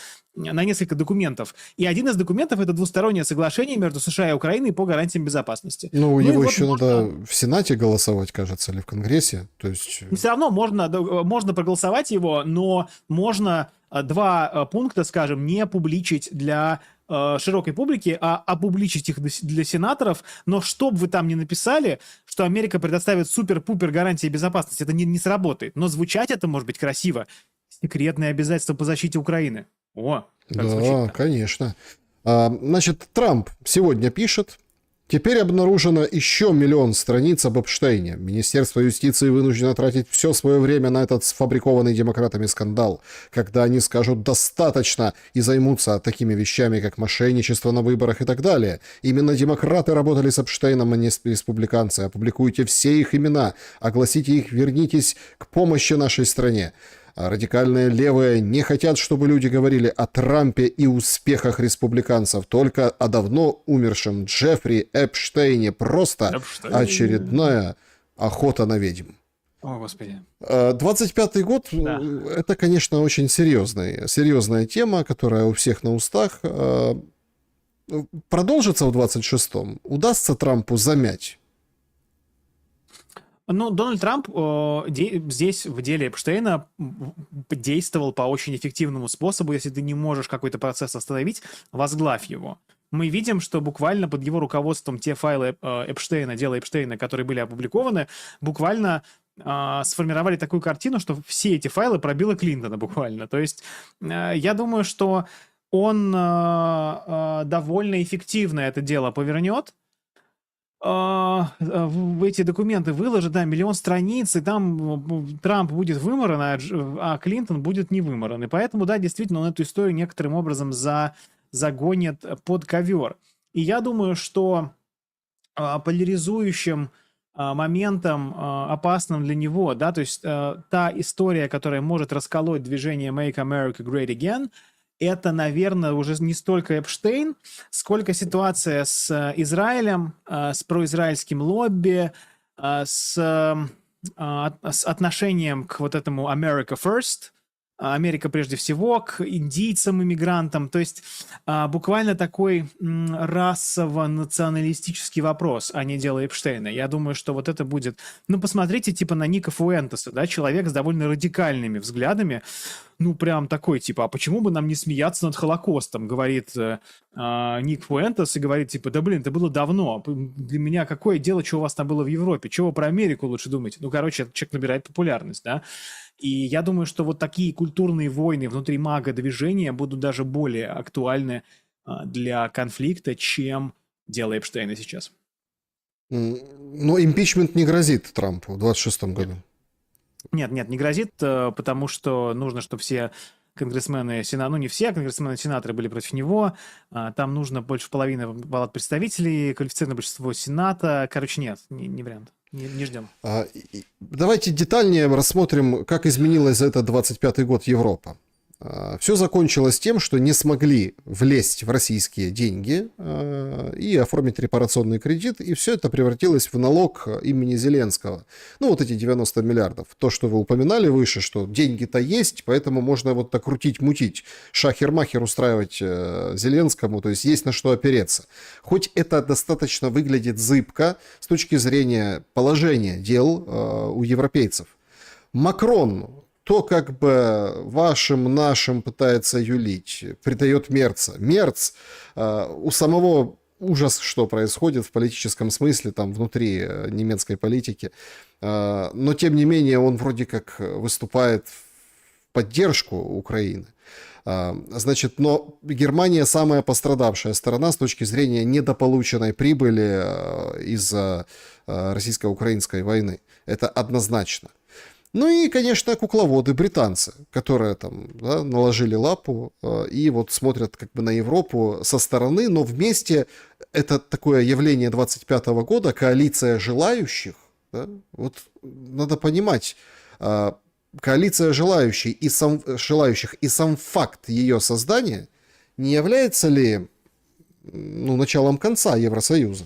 документов, и один из документов — это двустороннее соглашение между США и Украиной по гарантиям безопасности. Ну, его вот еще надо в Сенате голосовать, кажется, или в Конгрессе. То есть... Все равно можно проголосовать его, но можно два пункта, скажем, не публичить для широкой публики, а опубличить их для сенаторов. Но что бы вы там ни написали, что Америка предоставит супер-пупер гарантии безопасности, это не сработает. Но звучать это может быть красиво. Секретные обязательства по защите Украины. О, как Да, звучит-то. конечно. Значит, Трамп сегодня пишет: теперь обнаружено еще 1 миллион страниц об Эпштейне. Министерство юстиции вынуждено тратить все свое время на этот сфабрикованный демократами скандал. Когда они скажут «достаточно» и займутся такими вещами, как мошенничество на выборах и так далее. Именно демократы работали с Эпштейном, а не республиканцы. Опубликуйте все их имена, огласите их, вернитесь к помощи нашей стране. А радикальные левые не хотят, чтобы люди говорили о Трампе и успехах республиканцев, только о давно умершем Джеффри Эпштейне. Просто Эпштейн. очередная охота на ведьм. О, Господи. 25-й год Да. это, конечно, очень серьезная тема, которая у всех на устах. Продолжится в 26-м? Удастся Трампу замять? Ну, Дональд Трамп здесь в деле Эпштейна действовал по очень эффективному способу. Если ты не можешь какой-то процесс остановить, возглавь его. Мы видим, что буквально под его руководством те файлы Эпштейна, дела Эпштейна, которые были опубликованы, буквально сформировали такую картину, что все эти файлы пробило Клинтона буквально. То есть я думаю, что он довольно эффективно это дело повернет. В эти документы выложат, да, 1 миллион страниц, и там Трамп будет выморан, а Клинтон будет не выморан. И поэтому, да, действительно, он эту историю некоторым образом загонит под ковер. И я думаю, что поляризующим моментом, опасным для него, да, то есть та история, которая может расколоть движение Make America Great Again, это, наверное, уже не столько Эпштейн, сколько ситуация с Израилем, с произраильским лобби, с отношением к вот этому America First, Америка прежде всего, к индийцам, иммигрантам. То есть буквально такой расово-националистический вопрос, а не дело Эпштейна. Я думаю, что вот это будет... Ну, посмотрите, типа, на Ника Фуэнтеса, да, человек с довольно радикальными взглядами, ну, прям такой, типа, а почему бы нам не смеяться над Холокостом, говорит Ник Фуэнтес, и говорит, типа, да, блин, это было давно, для меня какое дело, что у вас там было в Европе, чего вы про Америку лучше думаете? Ну, короче, этот человек набирает популярность, да, и я думаю, что вот такие культурные войны внутри мага-движения будут даже более актуальны для конфликта, чем дело Эпштейна сейчас. Но импичмент не грозит Трампу в 26-м году. Нет, не грозит, потому что нужно, чтобы все конгрессмены, ну не все, конгрессмены и сенаторы были против него, там нужно больше половины палат представителей, квалифицированное большинство Сената, короче, нет, не вариант, не ждем. Давайте детальнее рассмотрим, как изменилась за этот 25-й год Европа. Все закончилось тем, что не смогли влезть в российские деньги и оформить репарационный кредит, и все это превратилось в налог имени Зеленского. Ну, вот эти 90 миллиардов. То, что вы упоминали выше, что деньги-то есть, поэтому можно вот так крутить-мутить, шахер-махер устраивать Зеленскому, то есть на что опереться. Хоть это достаточно выглядит зыбко с точки зрения положения дел у европейцев. Макрон... то как бы вашим-нашим пытается юлить, придает Мерца. Мерц у самого ужас, что происходит в политическом смысле, там, внутри немецкой политики. Но, тем не менее, он вроде как выступает в поддержку Украины. Значит, но Германия самая пострадавшая сторона с точки зрения недополученной прибыли из-за российско-украинской войны. Это однозначно. Ну и, конечно, кукловоды британцы, которые там, да, наложили лапу и вот смотрят как бы на Европу со стороны, но вместе это такое явление 25-го года, коалиция желающих, да, вот надо понимать, коалиция желающих и сам факт ее создания не является ли, ну, началом конца Евросоюза?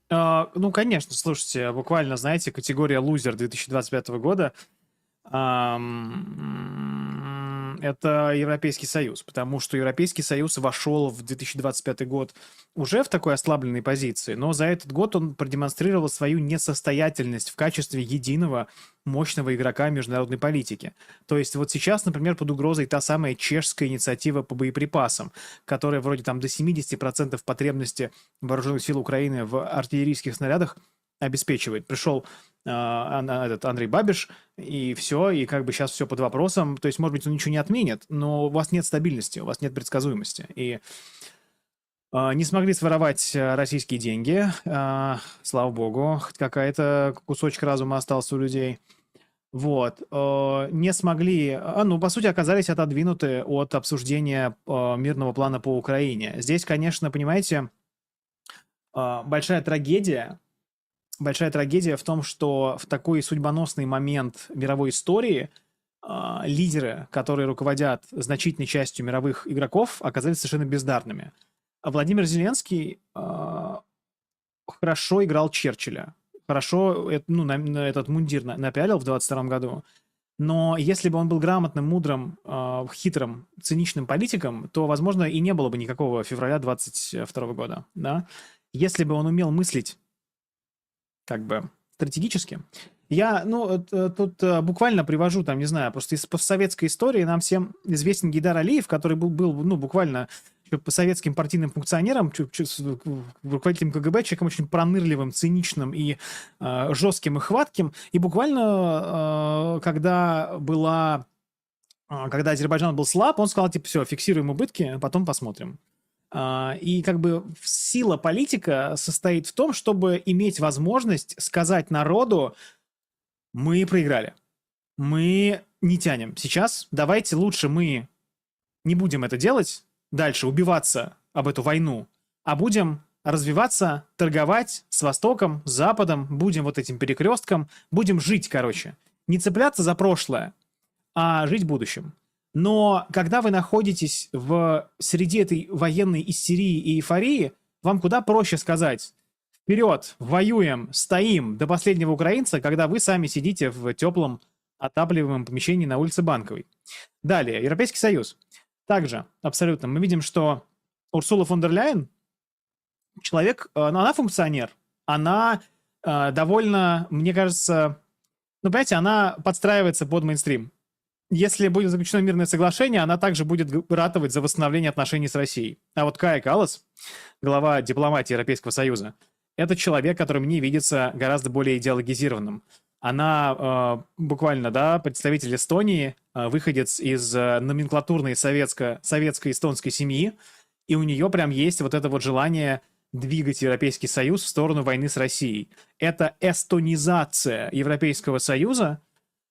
Ну, конечно, слушайте, буквально, знаете, категория лузер 2025 года это Европейский Союз, потому что Европейский Союз вошел в 2025 год уже в такой ослабленной позиции, но за этот год он продемонстрировал свою несостоятельность в качестве единого мощного игрока международной политики. То есть вот сейчас, например, под угрозой та самая чешская инициатива по боеприпасам, которая вроде там до 70% потребности вооруженных сил Украины в артиллерийских снарядах обеспечивает. Пришел этот Андрей Бабиш, и все, и как бы сейчас все под вопросом. То есть, может быть, он ничего не отменит, но у вас нет стабильности, у вас нет предсказуемости. И не смогли своровать российские деньги, слава богу, хоть какая-то кусочек разума остался у людей. Вот. Не смогли, ну, по сути, оказались отодвинуты от обсуждения мирного плана по Украине. Здесь, конечно, понимаете, большая трагедия в том, что в такой судьбоносный момент мировой истории лидеры, которые руководят значительной частью мировых игроков, оказались совершенно бездарными. Владимир Зеленский хорошо играл Черчилля, хорошо этот мундир напялил в 22 году, но если бы он был грамотным, мудрым, хитрым, циничным политиком, то, возможно, и не было бы никакого февраля 22 года. Да? Если бы он умел мыслить как бы стратегически. Я, тут буквально привожу, там, не знаю, просто из постсоветской истории нам всем известен Гейдар Алиев, который был буквально по советским партийным функционерам, руководителем КГБ, человеком очень пронырливым, циничным и жестким и хватким. И буквально, когда Азербайджан был слаб, он сказал, типа, все, фиксируем убытки, потом посмотрим. И как бы сила политика состоит в том, чтобы иметь возможность сказать народу: мы проиграли, мы не тянем. Сейчас давайте лучше мы не будем это делать, дальше убиваться об эту войну, а будем развиваться, торговать с Востоком, с Западом, будем вот этим перекрестком, будем жить, короче. Не цепляться за прошлое, а жить будущим. Но когда вы находитесь в среде этой военной истерии и эйфории, вам куда проще сказать: вперед, воюем, стоим до последнего украинца, когда вы сами сидите в теплом отапливаемом помещении на улице Банковой. Далее, Европейский Союз. Также, абсолютно, мы видим, что Урсула фон дер Ляйен человек, она функционер, она довольно, мне кажется, понимаете, она подстраивается под мейнстрим. Если будет заключено мирное соглашение, она также будет ратовать за восстановление отношений с Россией. А вот Кая Каллас, глава дипломатии Европейского Союза, это человек, который мне видится гораздо более идеологизированным. Она буквально, да, представитель Эстонии, выходец из номенклатурной советско-эстонской семьи, и у нее прям есть вот это вот желание двигать Европейский Союз в сторону войны с Россией. Это эстонизация Европейского Союза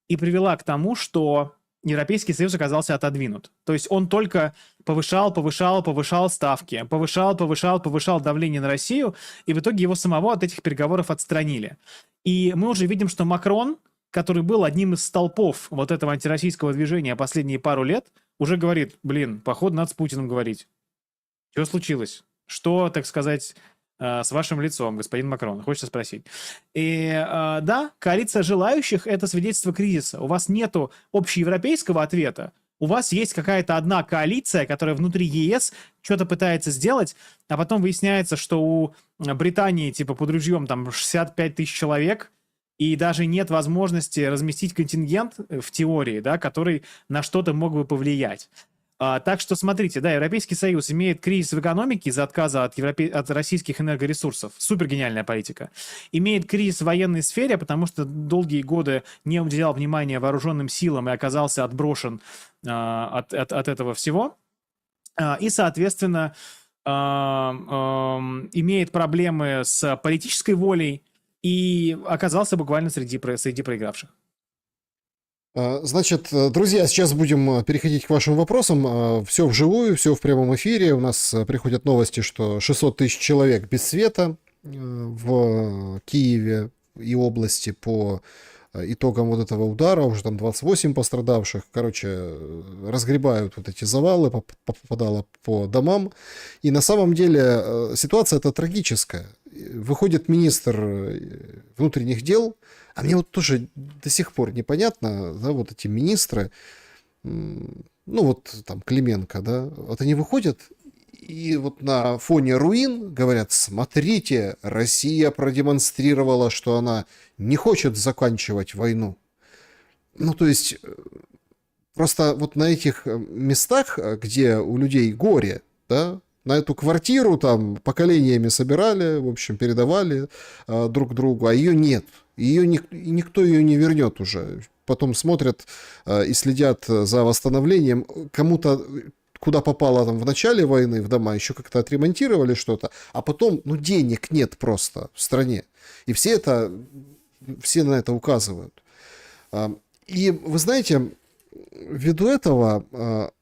и привела к тому, что Европейский Союз оказался отодвинут. То есть он только повышал ставки, повышал давление на Россию, и в итоге его самого от этих переговоров отстранили. И мы уже видим, что Макрон, который был одним из столпов вот этого антироссийского движения последние пару лет, уже говорит: походу надо с Путиным говорить. Что случилось? Что, так сказать, с вашим лицом, господин Макрон, хочется спросить. И да, коалиция желающих – это свидетельство кризиса. У вас нету общеевропейского ответа, у вас есть какая-то одна коалиция, которая внутри ЕС что-то пытается сделать, а потом выясняется, что у Британии типа под ружьем там 65 тысяч человек, и даже нет возможности разместить контингент в теории, да, который на что-то мог бы повлиять. Так что смотрите, да, Европейский Союз имеет кризис в экономике из-за отказа от российских энергоресурсов. Супер гениальная политика. Имеет кризис в военной сфере, потому что долгие годы не уделял внимания вооруженным силам и оказался отброшен от этого всего. И, соответственно, имеет проблемы с политической волей и оказался буквально среди проигравших. Значит, друзья, сейчас будем переходить к вашим вопросам. Все вживую, все в прямом эфире. У нас приходят новости, что 600 тысяч человек без света в Киеве и области по итогам вот этого удара. Уже там 28 пострадавших. Короче, разгребают вот эти завалы, попадало по домам. И на самом деле ситуация эта трагическая. Выходит министр внутренних дел, а мне вот тоже до сих пор непонятно, да, вот эти министры, ну вот там Клименко, да, вот они выходят и вот на фоне руин говорят: смотрите, Россия продемонстрировала, что она не хочет заканчивать войну. Ну то есть просто вот на этих местах, где у людей горе, да, на эту квартиру там поколениями собирали, в общем, передавали друг другу, а ее нет. Никто ее не вернет уже. Потом смотрят и следят за восстановлением. Кому-то, куда попало там в начале войны, в дома, еще как-то отремонтировали что-то, а потом, ну, денег нет просто в стране. И все на это указывают. И вы знаете, ввиду этого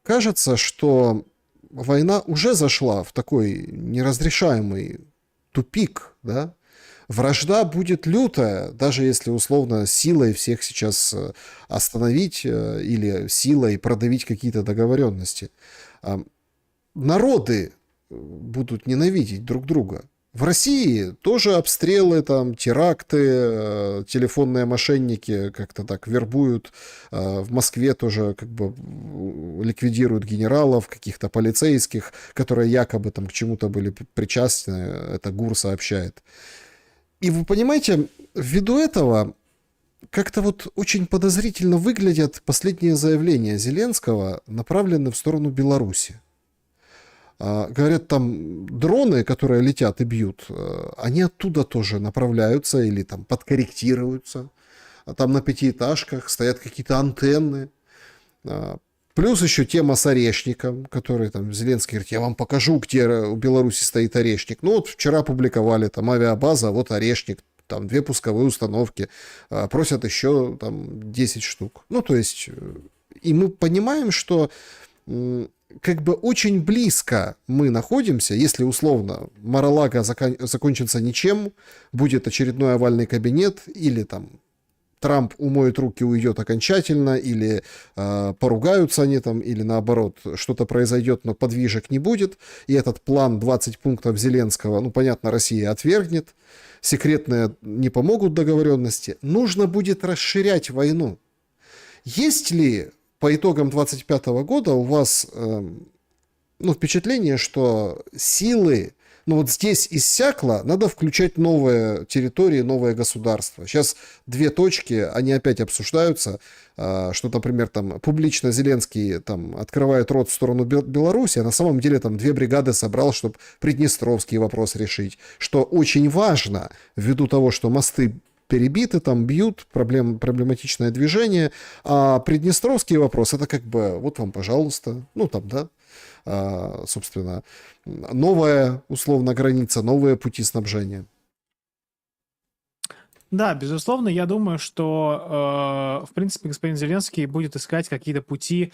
кажется, что война уже зашла в такой неразрешаемый тупик, да? Вражда будет лютая, даже если условно силой всех сейчас остановить или силой продавить какие-то договоренности. Народы будут ненавидеть друг друга. В России тоже обстрелы, там, теракты, телефонные мошенники как-то так вербуют. В Москве тоже как бы ликвидируют генералов, каких-то полицейских, которые якобы там к чему-то были причастны. Это ГУР сообщает. И вы понимаете, ввиду этого как-то вот очень подозрительно выглядят последние заявления Зеленского, направленные в сторону Беларуси. Говорят, там дроны, которые летят и бьют, они оттуда тоже направляются или там подкорректируются. Там на пятиэтажках стоят какие-то антенны. Плюс еще тема с орешником, который там Зеленский говорит: я вам покажу, где у Беларуси стоит орешник. Ну вот вчера публиковали, там авиабаза, вот орешник, там 2 пусковые установки, просят еще там 10 штук. Ну то есть, и мы понимаем, что как бы очень близко мы находимся, если условно Мар-а-Лаго закончится ничем, будет очередной овальный кабинет или там Трамп умоет руки, уйдет окончательно, или поругаются они там, или наоборот, что-то произойдет, но подвижек не будет, и этот план 20 пунктов Зеленского, ну, понятно, Россия отвергнет, секретные не помогут договоренности, нужно будет расширять войну. Есть ли по итогам 2025 года у вас впечатление, что силы, ну вот здесь иссякло, надо включать новые территории, новые государства. Сейчас 2 точки, они опять обсуждаются, что, например, там публично Зеленский там открывает рот в сторону Беларуси, а на самом деле там 2 бригады собрал, чтобы Приднестровский вопрос решить, что очень важно, ввиду того, что мосты перебиты, там бьют, проблематичное движение, а Приднестровский вопрос, это как бы, вот вам, пожалуйста, ну там, да, собственно, новая, условно, граница, новые пути снабжения. Да, безусловно, я думаю, что, в принципе, господин Зеленский будет искать какие-то пути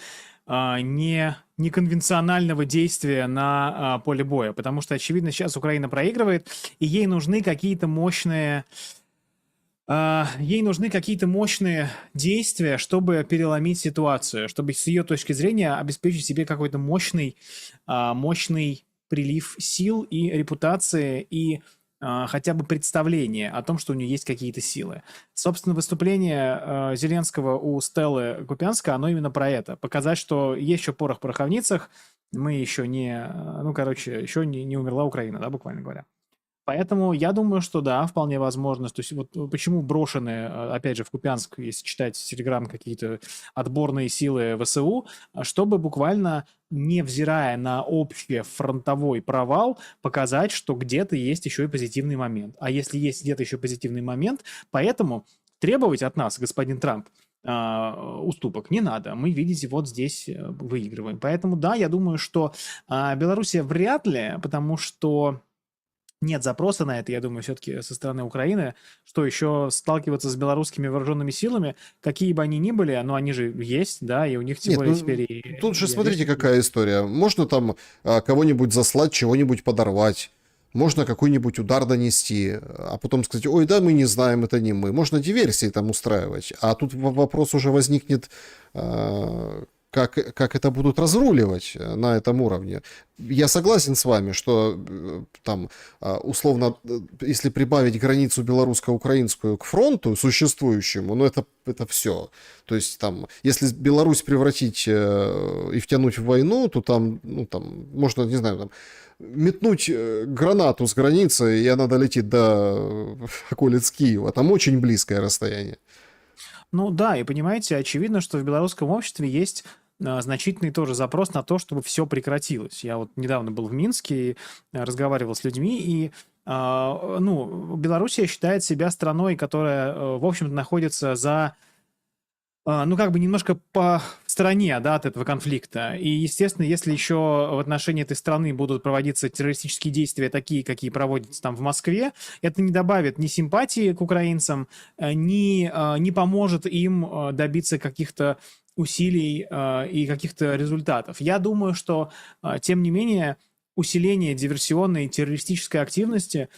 неконвенционального действия на поле боя, потому что, очевидно, сейчас Украина проигрывает, и ей нужны какие-то мощные действия, чтобы переломить ситуацию, чтобы с ее точки зрения обеспечить себе какой-то мощный прилив сил и репутации, и хотя бы представление о том, что у нее есть какие-то силы. Собственно, выступление Зеленского у Стеллы Купянска, оно именно про это. Показать, что есть еще порох в пороховницах, мы еще еще не умерла Украина, да, буквально говоря. Поэтому я думаю, что да, вполне возможно. То есть вот почему брошены, опять же, в Купянск, если читать Телеграм, какие-то отборные силы ВСУ, чтобы буквально, невзирая на общий фронтовой провал, показать, что где-то есть еще и позитивный момент. А если есть где-то еще позитивный момент, поэтому требовать от нас, господин Трамп, уступок не надо. Мы, видите, вот здесь выигрываем. Поэтому да, я думаю, что Белоруссия вряд ли, потому что нет запроса на это, я думаю, все-таки со стороны Украины, что еще сталкиваться с белорусскими вооруженными силами, какие бы они ни были, но они же есть, да, и у них тем Нет, более ну теперь тут же и смотрите, оружие. какая история. Можно там кого-нибудь заслать, чего-нибудь подорвать. Можно какой-нибудь удар донести, а потом сказать, ой, да, мы не знаем, это не мы. Можно диверсии там устраивать. А тут вопрос уже возникнет, как это будут разруливать на этом уровне. Я согласен с вами, что там условно, если прибавить границу белорусско-украинскую к фронту существующему, ну это все. То есть там, если Беларусь превратить и втянуть в войну, то там, ну, там можно, не знаю, там, метнуть гранату с границы, и она долетит до околиц Киева. Там очень близкое расстояние. Ну да, и понимаете, очевидно, что в белорусском обществе есть значительный тоже запрос на то, чтобы все прекратилось. Я вот недавно был в Минске и разговаривал с людьми, и ну, Белоруссия считает себя страной, которая, в общем-то, находится за ну, как бы немножко по в стороне, да, от этого конфликта. И, естественно, если еще в отношении этой страны будут проводиться террористические действия, такие, какие проводятся там в Москве, это не добавит ни симпатии к украинцам, не поможет им добиться каких-то усилий и каких-то результатов. Я думаю, что, тем не менее, усиление диверсионной и террористической активности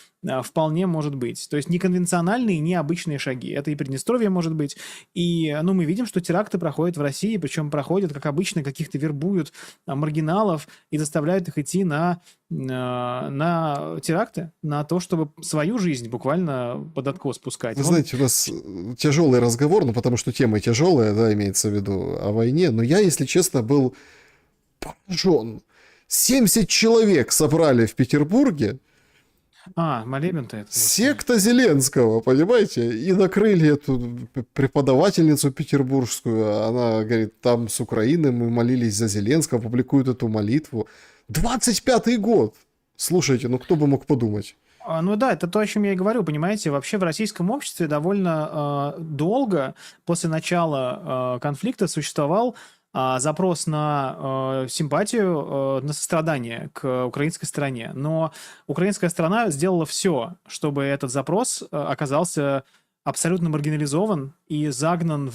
вполне может быть. То есть неконвенциональные, необычные шаги. Это и Приднестровье может быть. И, ну, мы видим, что теракты проходят в России, причем проходят, как обычно, каких-то вербуют маргиналов и заставляют их идти на теракты, на то, чтобы свою жизнь буквально под откос пускать. Вы Вон, знаете, у нас тяжелый разговор, ну потому что тема тяжелая, да, имеется в виду о войне. Но я, если честно, был поражен. 70 человек собрали в Петербурге, молебен-то это, господи. секта Зеленского, понимаете? И накрыли эту преподавательницу петербургскую. Она говорит, там с Украины мы молились за Зеленского, публикуют эту молитву. 25-й год! Слушайте, ну кто бы мог подумать? Ну да, это то, о чем я и говорю, понимаете, вообще в российском обществе довольно долго после начала конфликта существовал запрос на симпатию, на сострадание к украинской стороне. Но украинская сторона сделала все, чтобы этот запрос оказался абсолютно маргинализован и загнан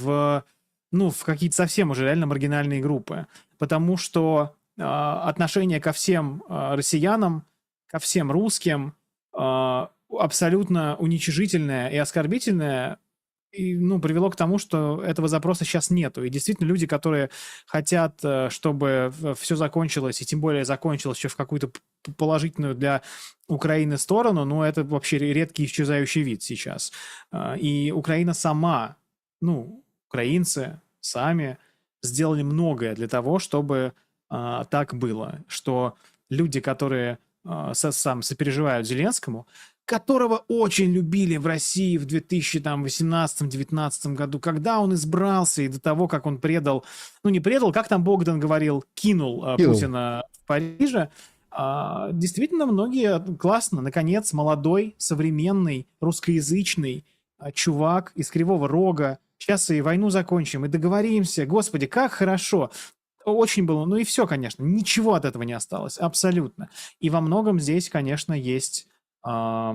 ну, в какие-то совсем уже реально маргинальные группы. Потому что отношение ко всем россиянам, ко всем русским абсолютно уничижительное и оскорбительное, и, ну, привело к тому, что этого запроса сейчас нету. И действительно люди, которые хотят, чтобы все закончилось, и тем более закончилось еще в какую-то положительную для Украины сторону, ну, это вообще редкий исчезающий вид сейчас. И Украина сама, ну, украинцы сами сделали многое для того, чтобы так было, что люди, которые сопереживают Зеленскому, которого очень любили в России в 2018-2019 году, когда он избрался и до того, как он предал, ну не предал, как там Богдан говорил, кинул Кинул. Путина в Париже, действительно многие классно, наконец, молодой, современный, русскоязычный чувак из Кривого Рога, сейчас и войну закончим, и договоримся, господи, как хорошо. Очень было, ну и все, конечно, ничего от этого не осталось, абсолютно. И во многом здесь, конечно, есть на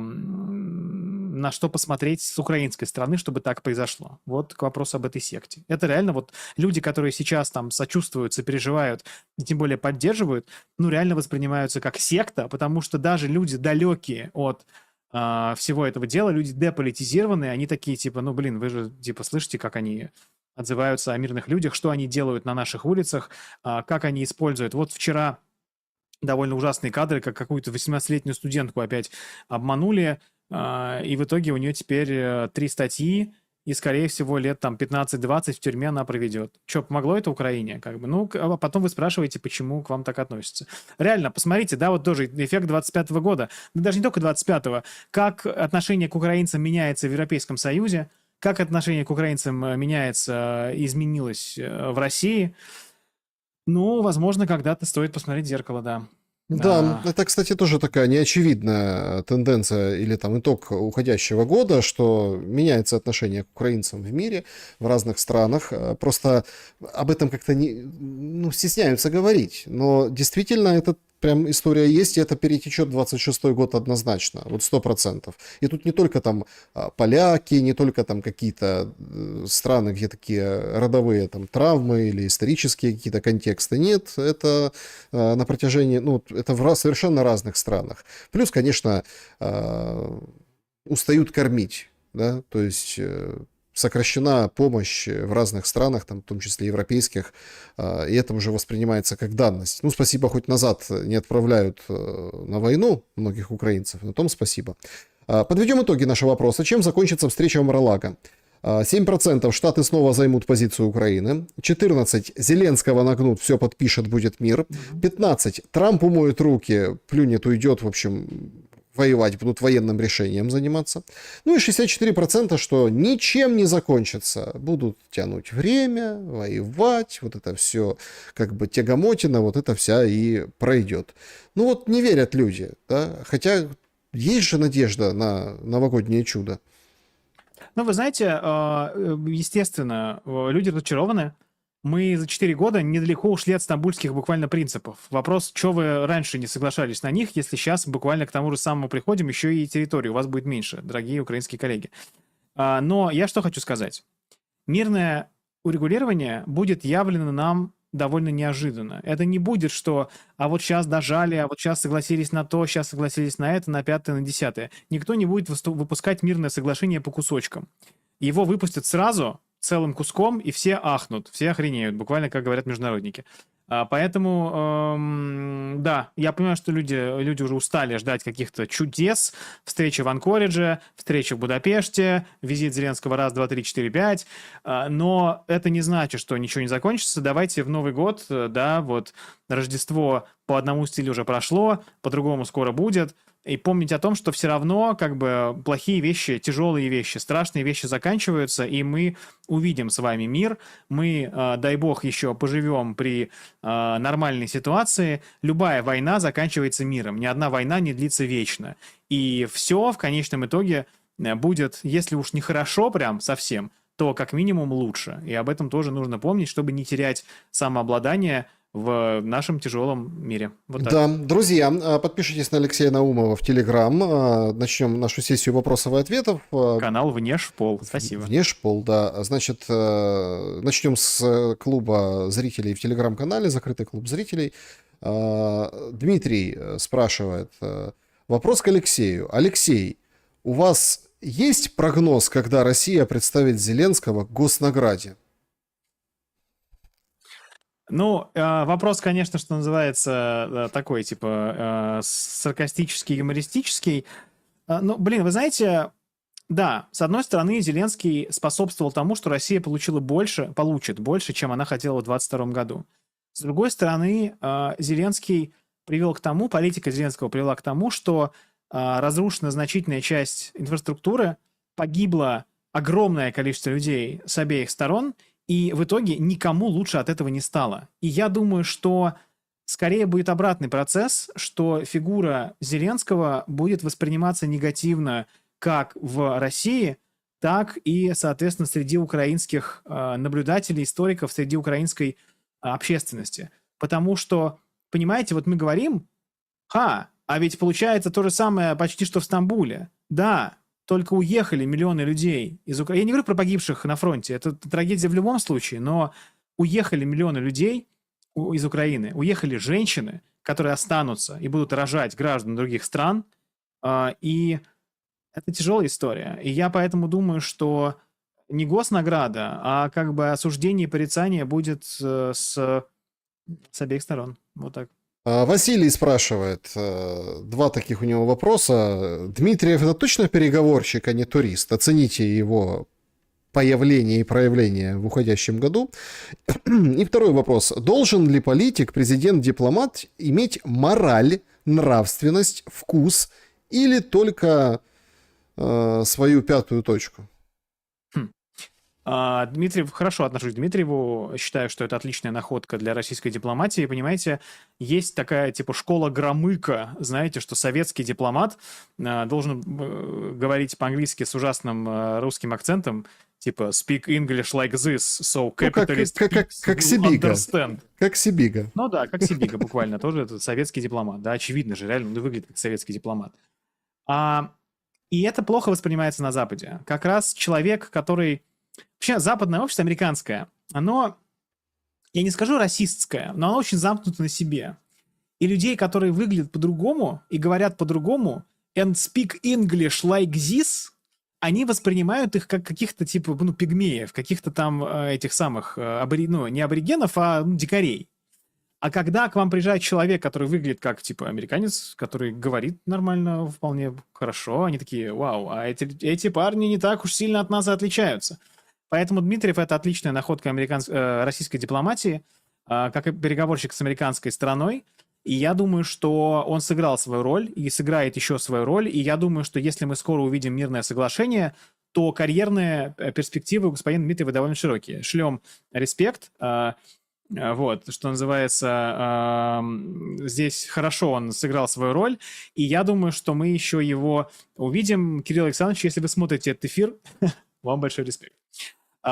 что посмотреть с украинской стороны, чтобы так произошло. Вот к вопросу об этой секте. Это реально вот люди, которые сейчас там сочувствуют, сопереживают, и тем более поддерживают, ну реально воспринимаются как секта, потому что даже люди далекие от всего этого дела, люди деполитизированные, они такие типа, ну блин, вы же типа слышите, как они отзываются о мирных людях, что они делают на наших улицах, как они используют. Вот вчера довольно ужасные кадры, как какую-то 18-летнюю студентку опять обманули, и в итоге у нее теперь 3 статьи, и, скорее всего, лет там 15-20 в тюрьме она проведет. Что, помогло это Украине? Как бы, ну, а потом вы спрашиваете, почему к вам так относятся. Реально, посмотрите, да, вот тоже эффект 25 года, да даже не только 25-го, как отношение к украинцам меняется в Европейском Союзе, как отношение к украинцам меняется, изменилось в России. Ну, возможно, когда-то стоит посмотреть в зеркало, да. Да, это, кстати, тоже такая неочевидная тенденция или там итог уходящего года, что меняется отношение к украинцам в мире, в разных странах. Просто об этом как-то ну, стесняются говорить. Но действительно, это прям история есть, и это перетечет в 26-й год однозначно, вот 100%. И тут не только там поляки, не только там какие-то страны, где такие родовые там травмы или исторические какие-то контексты. Нет, это на протяжении, ну, это в совершенно разных странах. Плюс, конечно, устают кормить, да, то есть сокращена помощь в разных странах, там, в том числе европейских, и это уже воспринимается как данность. Ну, спасибо, хоть назад не отправляют на войну многих украинцев, на том спасибо. Подведем итоги нашего вопроса. Чем закончится встреча в Мар-а-Лаго? 7% Штаты снова займут позицию Украины. 14% Зеленского нагнут, все подпишет, будет мир. 15% Трамп умоет руки, плюнет, уйдет, в общем, воевать, будут военным решением заниматься. Ну и 64%, что ничем не закончится. Будут тянуть время, воевать, вот это все как бы тягомотина, вот это вся и пройдет. Ну вот не верят люди, да? Хотя есть же надежда на новогоднее чудо. Ну, вы знаете, естественно, люди разочарованы. Мы за 4 года недалеко ушли от стамбульских буквально принципов. Вопрос, что вы раньше не соглашались на них, если сейчас буквально к тому же самому приходим, еще и территории у вас будет меньше, дорогие украинские коллеги. Но я что хочу сказать. Мирное урегулирование будет явлено нам довольно неожиданно. Это не будет, что а вот сейчас дожали, а вот сейчас согласились на то, сейчас согласились на это, на пятое, на десятое. Никто не будет выпускать мирное соглашение по кусочкам. Его выпустят сразу, целым куском, и все ахнут, все охренеют, буквально, как говорят международники. Поэтому, да, я понимаю, что люди уже устали ждать каких-то чудес, встречи в Анкоридже, встречи в Будапеште, визит Зеленского раз, два, три, четыре, пять, но это не значит, что ничего не закончится. Давайте в Новый год, да, вот Рождество по одному стилю уже прошло, по-другому скоро будет. И помнить о том, что все равно как бы плохие вещи, тяжелые вещи, страшные вещи заканчиваются, и мы увидим с вами мир. Мы, дай бог, еще поживем при нормальной ситуации. Любая война заканчивается миром. Ни одна война не длится вечно. И все в конечном итоге будет, если уж не хорошо прям совсем, то как минимум лучше. И об этом тоже нужно помнить, чтобы не терять самообладание в нашем тяжелом мире. Вот так. Да, друзья, подпишитесь на Алексея Наумова в Телеграм. Начнем нашу сессию вопросов и ответов. Канал Внешпол. Спасибо. Внешпол, да. Значит, начнем с клуба зрителей в Телеграм-канале, закрытый клуб зрителей. Дмитрий спрашивает. Вопрос к Алексею. Алексей, у вас есть прогноз, когда Россия представит Зеленского к госнаграде? Ну, вопрос, конечно, что называется, такой, типа, саркастический, юмористический. Ну, блин, вы знаете, да, с одной стороны, Зеленский способствовал тому, что Россия получит больше, чем она хотела в 2022 году. С другой стороны, Зеленский привел к тому, политика Зеленского привела к тому, что разрушена значительная часть инфраструктуры, погибло огромное количество людей с обеих сторон, и в итоге никому лучше от этого не стало. И я думаю, что скорее будет обратный процесс, что фигура Зеленского будет восприниматься негативно как в России, так и, соответственно, среди украинских наблюдателей, историков, среди украинской общественности. Потому что, понимаете, вот мы говорим, а ведь получается то же самое почти что в Стамбуле. Да, только уехали миллионы людей из Украины. Я не говорю про погибших на фронте, это трагедия в любом случае, но уехали миллионы людей из Украины, уехали женщины, которые останутся и будут рожать граждан других стран, и это тяжелая история. И я поэтому думаю, что не госнаграда, а как бы осуждение и порицание будет с обеих сторон. Вот так. Василий спрашивает, два таких у него вопроса. Дмитриев это точно переговорщик, а не турист? Оцените его появления и проявления в уходящем году. И второй вопрос. Должен ли политик, президент, дипломат иметь мораль, нравственность, вкус или только свою пятую точку? Дмитриев, хорошо отношусь к Дмитриеву, считаю, что это отличная находка для российской дипломатии. Понимаете, есть такая типа школа Громыка, знаете, что советский дипломат должен говорить по-английски с ужасным русским акцентом, типа speak English like this, so capitalist как will Сибига. understand. Как Сибига. Ну да, как Сибига буквально, тоже это советский дипломат, да, очевидно же, реально, он выглядит как советский дипломат. И это плохо воспринимается на Западе. Как раз человек, который... Вообще, западное общество, американское, оно, я не скажу расистское, но оно очень замкнуто на себе. И людей, которые выглядят по-другому и говорят по-другому, and speak English like this, они воспринимают их как каких-то типа, пигмеев, каких-то там этих самых, не аборигенов, а дикарей. А когда к вам приезжает человек, который выглядит как, типа, американец, который говорит нормально, вполне хорошо, они такие, вау, а эти парни не так уж сильно от нас и отличаются. Поэтому Дмитриев — это отличная находка российской дипломатии, как и переговорщик с американской стороной. И я думаю, что он сыграл свою роль и сыграет еще свою роль. И я думаю, что если мы скоро увидим мирное соглашение, то карьерные перспективы у господина Дмитриева довольно широкие. Шлем респект. Вот, что называется, здесь хорошо он сыграл свою роль, и я думаю, что мы еще его увидим. Кирилл Александрович, если вы смотрите этот эфир, вам большой респект.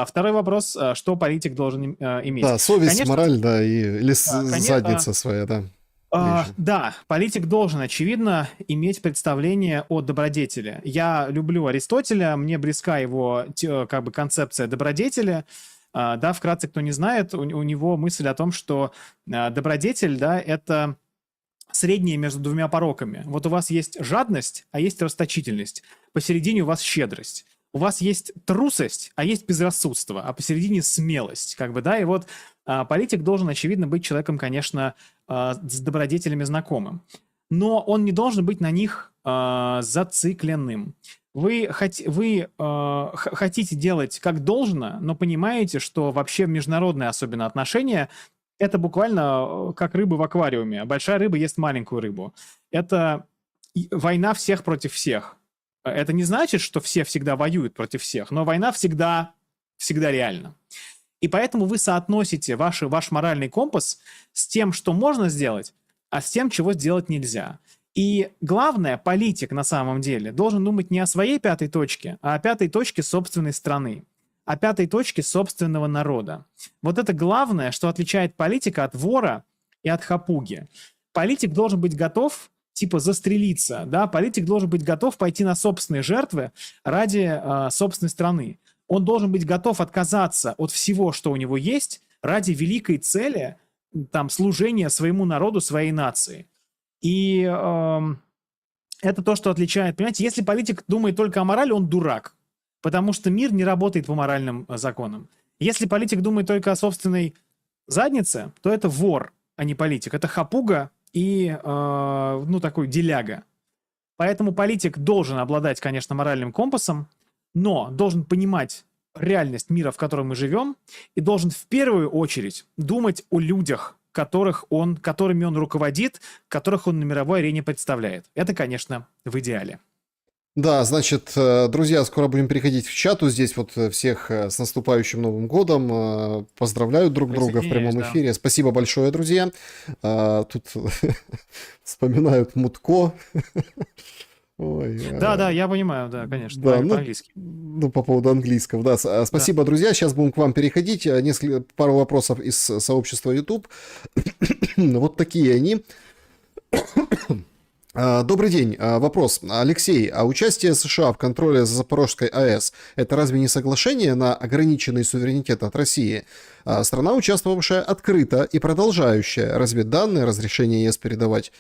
Второй вопрос, что политик должен иметь? Да, совесть, Конечно, мораль, да, или конечно, задница своя, да. да, политик должен, очевидно, иметь представление о добродетели. Я люблю Аристотеля, мне близка его как бы концепция добродетели. Да, вкратце, кто не знает, у него мысль о том, что добродетель, да, это среднее между двумя пороками. Вот у вас есть жадность, а есть расточительность. Посередине у вас щедрость. У вас есть трусость, а есть безрассудство, а посередине смелость, как бы, да, и вот политик должен, очевидно, быть человеком, конечно, с добродетелями знакомым, но он не должен быть на них зацикленным. Вы хотите делать как должно, но понимаете, что вообще международные особенно отношения – это буквально как рыба в аквариуме. Большая рыба ест маленькую рыбу. Это война всех против всех. Это не значит, что все всегда воюют против всех, но война всегда реальна. И поэтому вы соотносите ваш моральный компас с тем, что можно сделать, а с тем, чего сделать нельзя. И главное, политик на самом деле должен думать не о своей пятой точке, а о пятой точке собственной страны, о пятой точке собственного народа. Вот это главное, что отличает политика от вора и от хапуги. Политик должен быть готов типа застрелиться, да, политик должен быть готов пойти на собственные жертвы ради собственной страны. Он должен быть готов отказаться от всего, что у него есть, ради великой цели, там, служения своему народу, своей нации. И это то, что отличает, понимаете, если политик думает только о морали, он дурак, потому что мир не работает по моральным законам. Если политик думает только о собственной заднице, то это вор, а не политик, это хапуга и, такой деляга. Поэтому политик должен обладать, конечно, моральным компасом, но должен понимать реальность мира, в котором мы живем, и должен в первую очередь думать о людях, которыми он руководит, которых он на мировой арене представляет. Это, конечно, в идеале. Да, значит, друзья, скоро будем переходить в чату. Здесь вот всех с наступающим Новым годом. Поздравляют друг друга в прямом эфире. Да. Спасибо большое, друзья. Тут вспоминают Мутко. Ой, да, я понимаю, да, конечно, да, по-английски. По поводу английского, да. Спасибо, друзья. Сейчас будем к вам переходить. Пару вопросов из сообщества YouTube. Вот такие они. Добрый день. Вопрос. Алексей, а участие США в контроле за Запорожской АЭС – это разве не соглашение на ограниченный суверенитет от России? Страна, участвовавшая открыто и продолжающая разведданные, разрешение ЕС передавать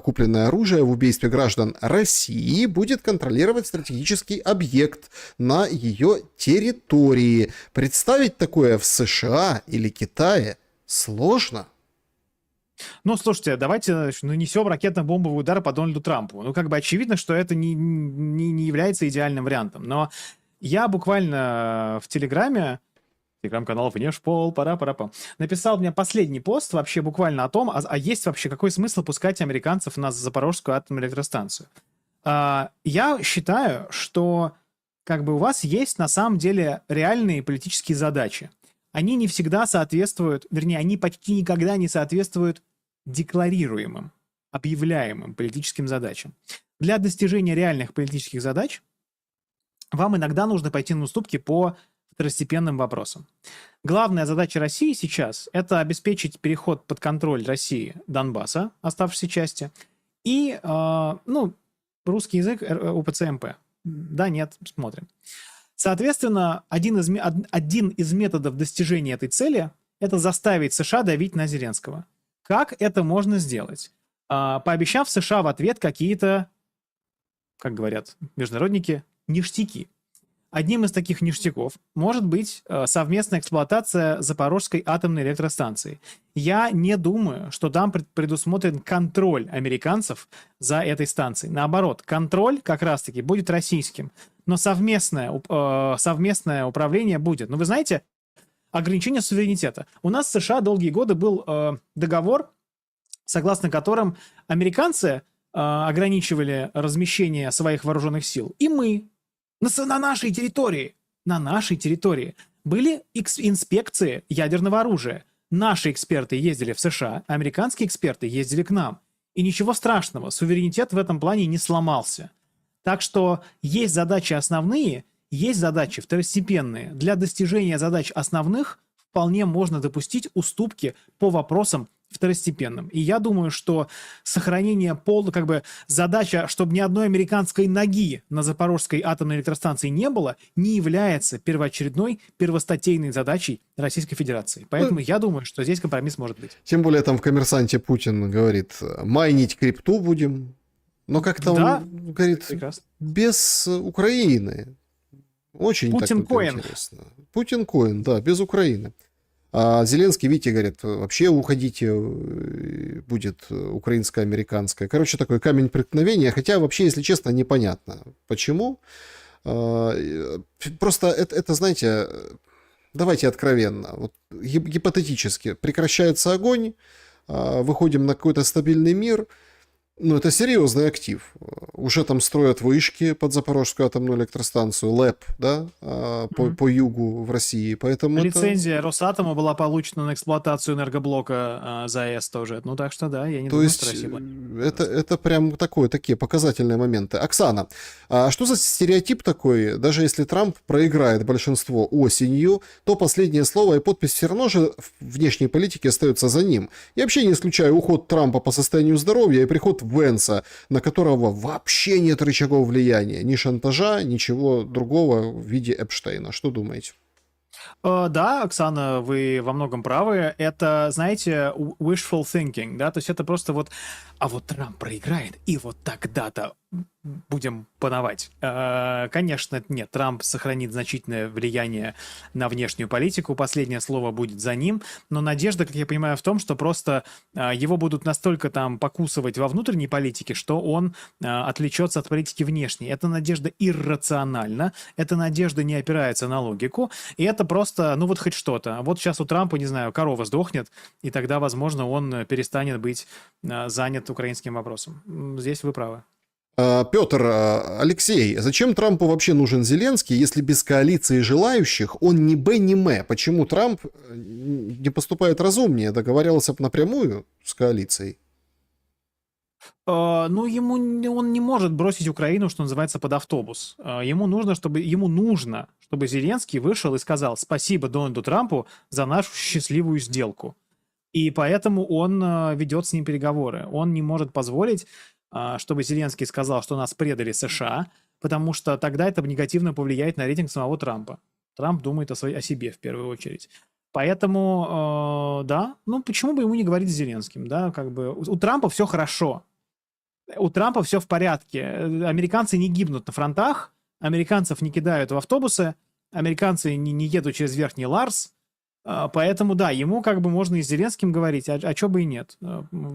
купленное оружие в убийстве граждан России, будет контролировать стратегический объект на ее территории. Представить такое в США или Китае сложно? Ну, слушайте, давайте нанесем ракетно-бомбовый удар по Дональду Трампу. Ну, как бы очевидно, что это не является идеальным вариантом. Но Я буквально в Телеграме, телеграм-канал Внешпол, пора-пора-пам, написал мне последний пост вообще буквально о том, есть вообще какой смысл пускать американцев на Запорожскую атомную электростанцию. Я считаю, что как бы у вас есть на самом деле реальные политические задачи. Они не всегда соответствуют, вернее, они почти никогда не соответствуют декларируемым, объявляемым политическим задачам. Для достижения реальных политических задач вам иногда нужно пойти на уступки по второстепенным вопросам. Главная задача России сейчас – это обеспечить переход под контроль России Донбасса, оставшейся части, и, русский язык, УПЦ-МП. Да, нет, смотрим. Соответственно, один из методов достижения этой цели – это заставить США давить на Зеленского. Как это можно сделать? Пообещав США в ответ какие-то, как говорят международники, ништяки. Одним из таких ништяков может быть совместная эксплуатация Запорожской атомной электростанции. Я не думаю, что там предусмотрен контроль американцев за этой станцией. Наоборот, контроль как раз-таки будет российским, но совместное управление будет. Но вы знаете, ограничение суверенитета. У нас в США долгие годы был договор, согласно которым американцы ограничивали размещение своих вооруженных сил, и мы на нашей территории были инспекции ядерного оружия. Наши эксперты ездили в США, американские эксперты ездили к нам. И ничего страшного, суверенитет в этом плане не сломался. Так что есть задачи основные, есть задачи второстепенные. Для достижения задач основных вполне можно допустить уступки по вопросам второстепенным. И я думаю, что сохранение задача, чтобы ни одной американской ноги на Запорожской атомной электростанции не было, не является первостатейной задачей Российской Федерации. Поэтому я думаю, что здесь компромисс может быть. Тем более там в «Коммерсанте» Путин говорит, майнить крипту будем, но как-то он говорит, прекрасно. Без Украины. Очень Путин-коин. Интересно. Путин-коин, да, без Украины. А Зеленский, видите, говорит, вообще уходите, будет украинско-американская. Короче, такой камень преткновения. Хотя вообще, если честно, непонятно. Почему? Просто это, знаете, давайте откровенно. Вот, гипотетически. Прекращается огонь, выходим на какой-то стабильный мир. Ну, это серьезный актив. Уже там строят вышки под Запорожскую атомную электростанцию, ЛЭП, да, по югу в России. Поэтому лицензия Росатома была получена на эксплуатацию энергоблока ЗАЭС тоже. Ну, так что да, я не думаю, что Россия будет. Это прям такие показательные моменты. Оксана, а что за стереотип такой? Даже если Трамп проиграет большинство осенью, то последнее слово и подпись все равно же в внешней политике остается за ним. Я вообще не исключаю уход Трампа по состоянию здоровья и приход Венса, на которого вообще нет рычагов влияния, ни шантажа, ничего другого в виде Эпштейна. Что думаете? Да, Оксана, вы во многом правы. Это, знаете, wishful thinking, да, то есть это просто а вот Трамп проиграет, и вот тогда-то будем пановать. Конечно, нет, Трамп сохранит значительное влияние на внешнюю политику, последнее слово будет за ним, но надежда, как я понимаю, в том, что просто его будут настолько там покусывать во внутренней политике, что он отвлечется от политики внешней. Эта надежда иррациональна, эта надежда не опирается на логику, и это просто, хоть что-то. Вот сейчас у Трампа, не знаю, корова сдохнет, и тогда, возможно, он перестанет быть занят украинским вопросом. Здесь вы правы. Петр, Алексей, зачем Трампу вообще нужен Зеленский, если без коалиции желающих он ни Б, ни М? Почему Трамп не поступает разумнее, договаривался бы напрямую с коалицией? Он не может бросить Украину, что называется, под автобус. Ему нужно, чтобы Зеленский вышел и сказал спасибо Дональду Трампу за нашу счастливую сделку. И поэтому он ведет с ним переговоры. Он не может позволить, чтобы Зеленский сказал, что нас предали США, потому что тогда это негативно повлияет на рейтинг самого Трампа. Трамп думает о себе в первую очередь. Поэтому, почему бы ему не говорить с Зеленским? Да, у Трампа все хорошо. У Трампа все в порядке. Американцы не гибнут на фронтах, американцев не кидают в автобусы, американцы не едут через Верхний Ларс, Поэтому, да, ему как бы можно и с Зеленским говорить, а чё бы и нет.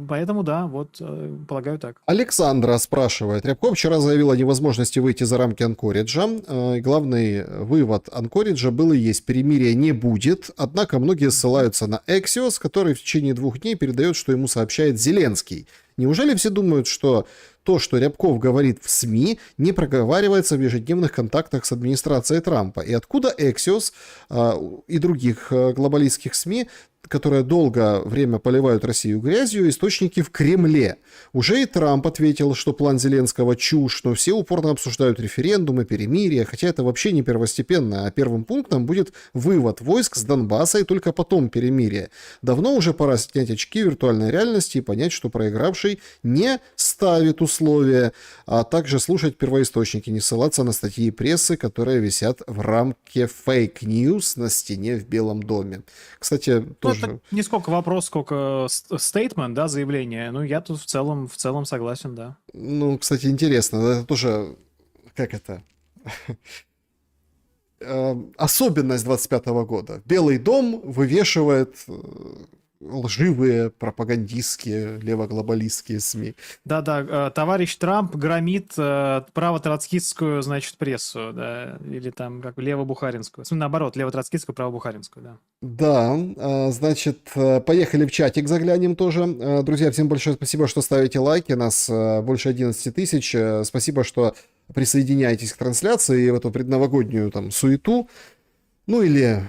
Поэтому, да, вот, полагаю так. Александра спрашивает. Рябков вчера заявил о невозможности выйти за рамки Анкориджа. И главный вывод Анкориджа был и есть: перемирия не будет. Однако многие ссылаются на Эксиос, который в течение 2 дней передает, что ему сообщает Зеленский. Неужели все думают, что то, что Рябков говорит в СМИ, не проговаривается в ежедневных контактах с администрацией Трампа? И откуда Эксиос и других глобалистских СМИ, которые долгое время поливают Россию грязью, источники в Кремле? Уже и Трамп ответил, что план Зеленского чушь, но все упорно обсуждают референдумы, перемирие, хотя это вообще не первостепенно, а первым пунктом будет вывод войск с Донбасса и только потом перемирие. Давно уже пора снять очки виртуальной реальности и понять, что проигравший не ставит условия, а также слушать первоисточники, не ссылаться на статьи прессы, которые висят в рамке фейк-ньюс на стене в Белом доме. Кстати, Ну, тоже... это не сколько вопрос, сколько стейтмент, да, заявление. Ну, я тут в целом согласен, да. Ну, кстати, интересно, это тоже, как это, особенность 25 года. Белый дом вывешивает лживые пропагандистские левоглобалистские СМИ. Да-да, товарищ Трамп громит право-троцкистскую, значит, прессу, да, или там как лево-бухаринскую. Наоборот, лево-троцкистскую, право-бухаринскую, да. Да, значит, поехали в чатик заглянем тоже. Друзья, всем большое спасибо, что ставите лайки. Нас больше 11 тысяч. Спасибо, что присоединяетесь к трансляции в эту предновогоднюю там суету. Ну или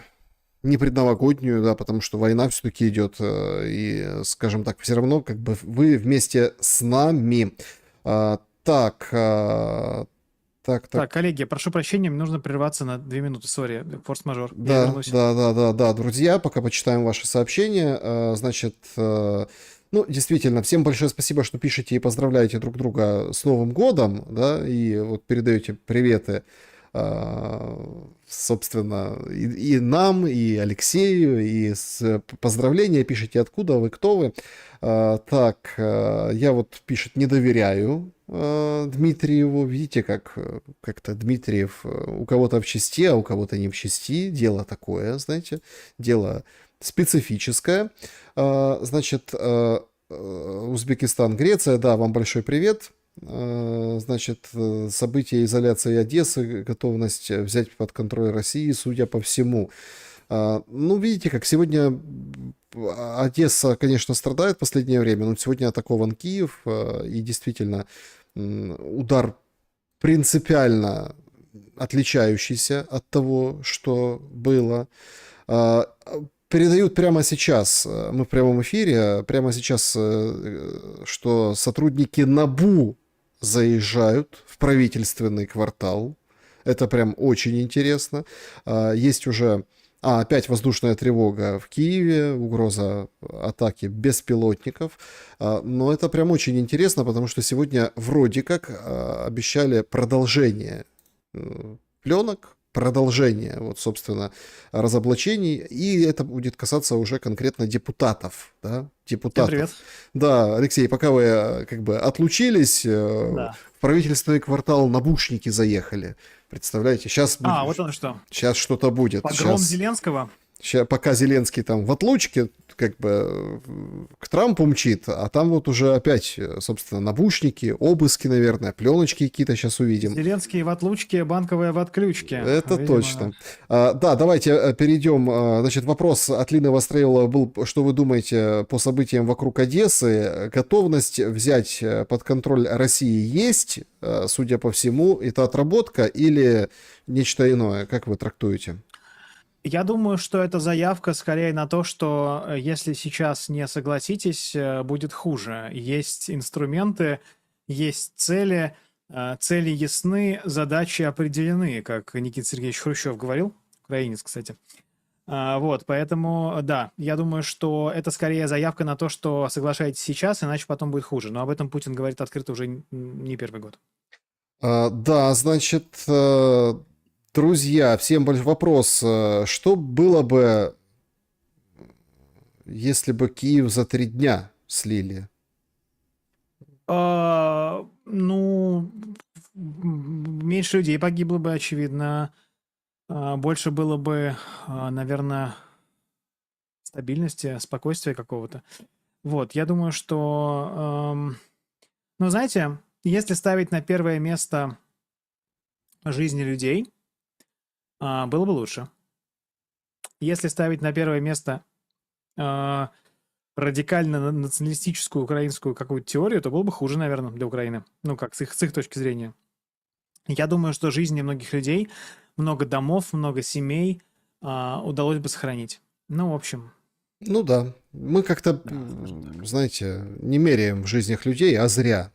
не предновогоднюю, да, потому что война все-таки идет. И, скажем так, все равно как бы вы вместе с нами. Так, Так, коллеги, прошу прощения, мне нужно прерваться на 2 минуты, сори, форс-мажор. Я Да, вернусь. да, друзья, пока почитаем ваши сообщения. Значит, ну, действительно, всем большое спасибо, что пишете и поздравляете друг друга с Новым годом, да, и вот передаете приветы, собственно, и нам, и Алексею, и поздравления пишите, откуда вы, кто вы. Так, я вот, пишет, не доверяю Дмитриеву. Видите, как-то Дмитриев у кого-то в части, а у кого-то не в части. Дело такое, знаете, дело специфическое. Значит, Узбекистан, Греция, да, вам большой привет. Значит, события изоляции Одессы, готовность взять под контроль России, судя по всему. Ну, видите, как сегодня Одесса, конечно, страдает в последнее время, но сегодня атакован Киев, и действительно удар принципиально отличающийся от того, что было. Передают прямо сейчас, мы в прямом эфире, прямо сейчас, что сотрудники НАБУ заезжают в правительственный квартал. Это прям очень интересно. Есть уже... опять воздушная тревога в Киеве, угроза атаки беспилотников. Но это прям очень интересно, потому что сегодня вроде как обещали продолжение пленок, продолжение, вот, собственно, разоблачений, и это будет касаться уже конкретно депутатов, да, депутатов. Всем привет. Да, Алексей, пока вы как бы отлучились, Да. в правительственный квартал набушники заехали. Представляете, сейчас Вот оно что. сейчас что-то будет. Погром Зеленского. Сейчас, пока Зеленский там в отлучке, как бы к Трампу мчит, а там вот уже опять, собственно, набушники, обыски, наверное, пленочки какие-то сейчас увидим. Зеленский в отлучке, банковая в отключке. Это Видимо, точно. Да, давайте перейдем. Значит, вопрос от Лины Вострелова был, что вы думаете по событиям вокруг Одессы? Готовность взять под контроль России есть, судя по всему, это отработка или нечто иное? Как вы трактуете? Я думаю, что это заявка скорее на то, что если сейчас не согласитесь, будет хуже. Есть инструменты, есть цели, цели ясны, задачи определены, как Никита Сергеевич Хрущев говорил, украинец, кстати. Вот, поэтому, да, я думаю, что это скорее заявка на то, что соглашайтесь сейчас, иначе потом будет хуже. Но об этом Путин говорит открыто уже не первый год. Да, значит, друзья, всем большой вопрос. Что было бы, если бы Киев за 3 дня слили? Ну, меньше людей погибло бы, очевидно. Больше было бы, наверное, стабильности, спокойствия какого-то. Вот, я думаю, что, ну, знаете, если ставить на первое место жизни людей, было бы лучше. Если ставить на первое место а, радикально националистическую украинскую какую-то теорию, то было бы хуже, наверное, для Украины. Ну, как с их точки зрения. Я думаю, что жизни многих людей, много домов, много семей удалось бы сохранить. Ну, в общем, Ну да, мы как-то, знаете, не меряем в жизнях людей, а зря.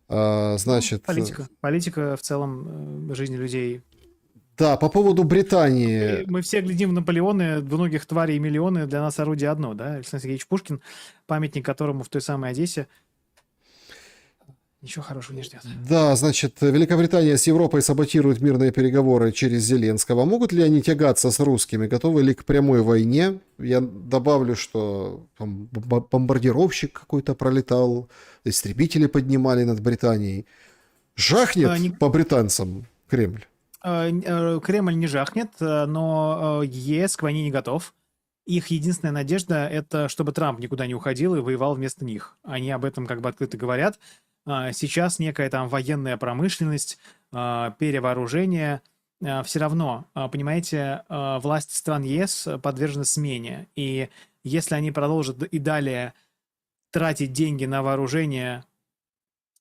Значит, политика. Политика в целом жизни людей. да, по поводу Британии. Мы все глядим в Наполеоны, двуногих тварей и миллионы, для нас орудие одно, да? Александр Сергеевич Пушкин, памятник которому в той самой Одессе. Ничего хорошего не ждет. Да, значит, Великобритания с Европой саботирует мирные переговоры через Зеленского. Могут ли они тягаться с русскими? Готовы ли к прямой войне? Я добавлю, что там бомбардировщик какой-то пролетал, истребители поднимали над Британией. Жахнет по британцам Кремль? Кремль не жахнет, но ЕС к войне не готов. Их единственная надежда – это чтобы Трамп никуда не уходил и воевал вместо них. Они об этом как бы открыто говорят. Сейчас некая там военная промышленность, перевооружение. Все равно, понимаете, власти стран ЕС подвержены смене. И если они продолжат и далее тратить деньги на вооружение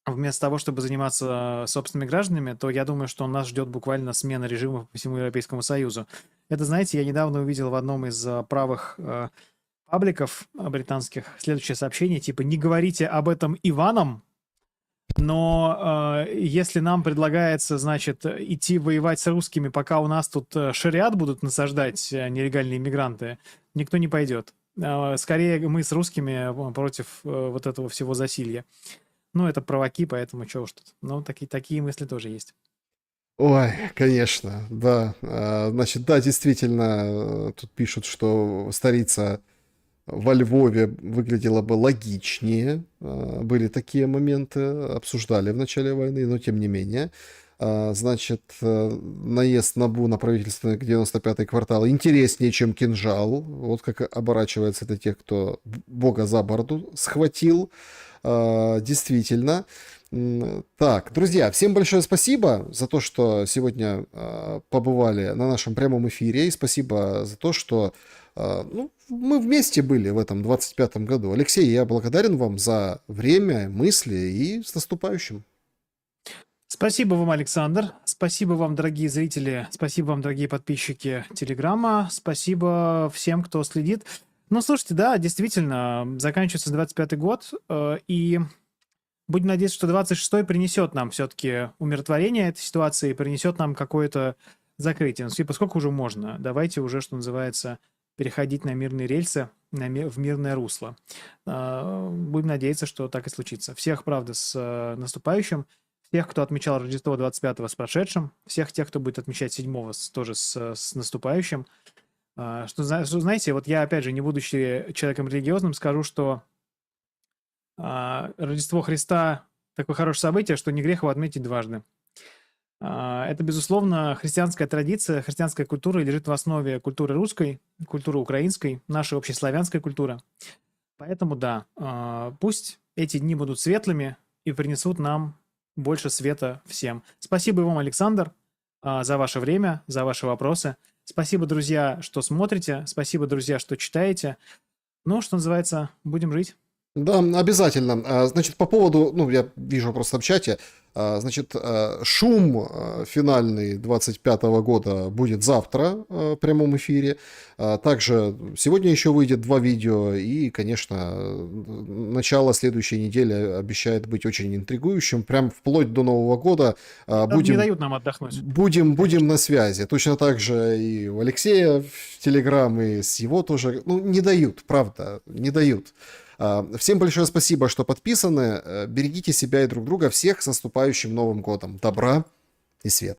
вместо того, чтобы заниматься собственными гражданами, то я думаю, что нас ждет буквально смена режима по всему Европейскому Союзу. Это, знаете, я недавно увидел в одном из правых пабликов британских следующее сообщение, типа «Не говорите об этом Иванам, но если нам предлагается, значит, идти воевать с русскими, пока у нас тут шариат будут насаждать нелегальные мигранты, никто не пойдет. Скорее мы с русскими против вот этого всего засилья». Ну, это провоки, поэтому что уж тут. Ну, такие мысли тоже есть. Ой, конечно, да. Значит, да, действительно, тут пишут, что столица во Львове выглядела бы логичнее. Были такие моменты, обсуждали в начале войны, но тем не менее. Значит, наезд НАБУ на правительственный 95-й квартал интереснее, чем кинжал. Вот как оборачивается это тех, кто Бога за бороду схватил. Действительно. Так, друзья, всем большое спасибо за то, что сегодня побывали на нашем прямом эфире. И спасибо за то, что мы вместе были в этом 25-м году. Алексей, я благодарен вам за время, мысли и с наступающим. Спасибо вам, Александр. Спасибо вам, дорогие зрители. Спасибо вам, дорогие подписчики Телеграма. Спасибо всем, кто следит. Ну, слушайте, да, действительно, заканчивается 25-й год, и будем надеяться, что 26-й принесет нам все-таки умиротворение этой ситуации, принесет нам какое-то закрытие. Ну, поскольку уже можно, давайте уже, что называется, переходить на мирные рельсы, в мирное русло. Будем надеяться, что так и случится. Всех, правда, с наступающим. Всех, кто отмечал Рождество 25-го с прошедшим. Всех тех, кто будет отмечать 7-го тоже с наступающим. Что, знаете, вот я, опять же, не будучи человеком религиозным, скажу, что Рождество Христа такое хорошее событие, что не грех его отметить дважды. Это, безусловно, христианская традиция, христианская культура лежит в основе культуры русской, культуры украинской, нашей общеславянской культуры. Поэтому, да, пусть эти дни будут светлыми и принесут нам больше света всем. Спасибо вам, Александр, за ваше время, за ваши вопросы. Спасибо, друзья, что смотрите. Спасибо, друзья, что читаете. Ну, что называется, будем жить. Да, обязательно. Значит, по поводу, я вижу просто в чате, значит, шум финальный 25-го года будет завтра в прямом эфире. Также сегодня еще выйдет 2 видео, и, конечно, начало следующей недели обещает быть очень интригующим. Прям вплоть до Нового года Не дают нам отдохнуть. Будем на связи. Точно так же и у Алексея в Телеграм, и с его тоже. Не дают, правда, не дают. Всем большое спасибо, что подписаны. Берегите себя и друг друга. Всех с наступающим Новым годом. Добра и света.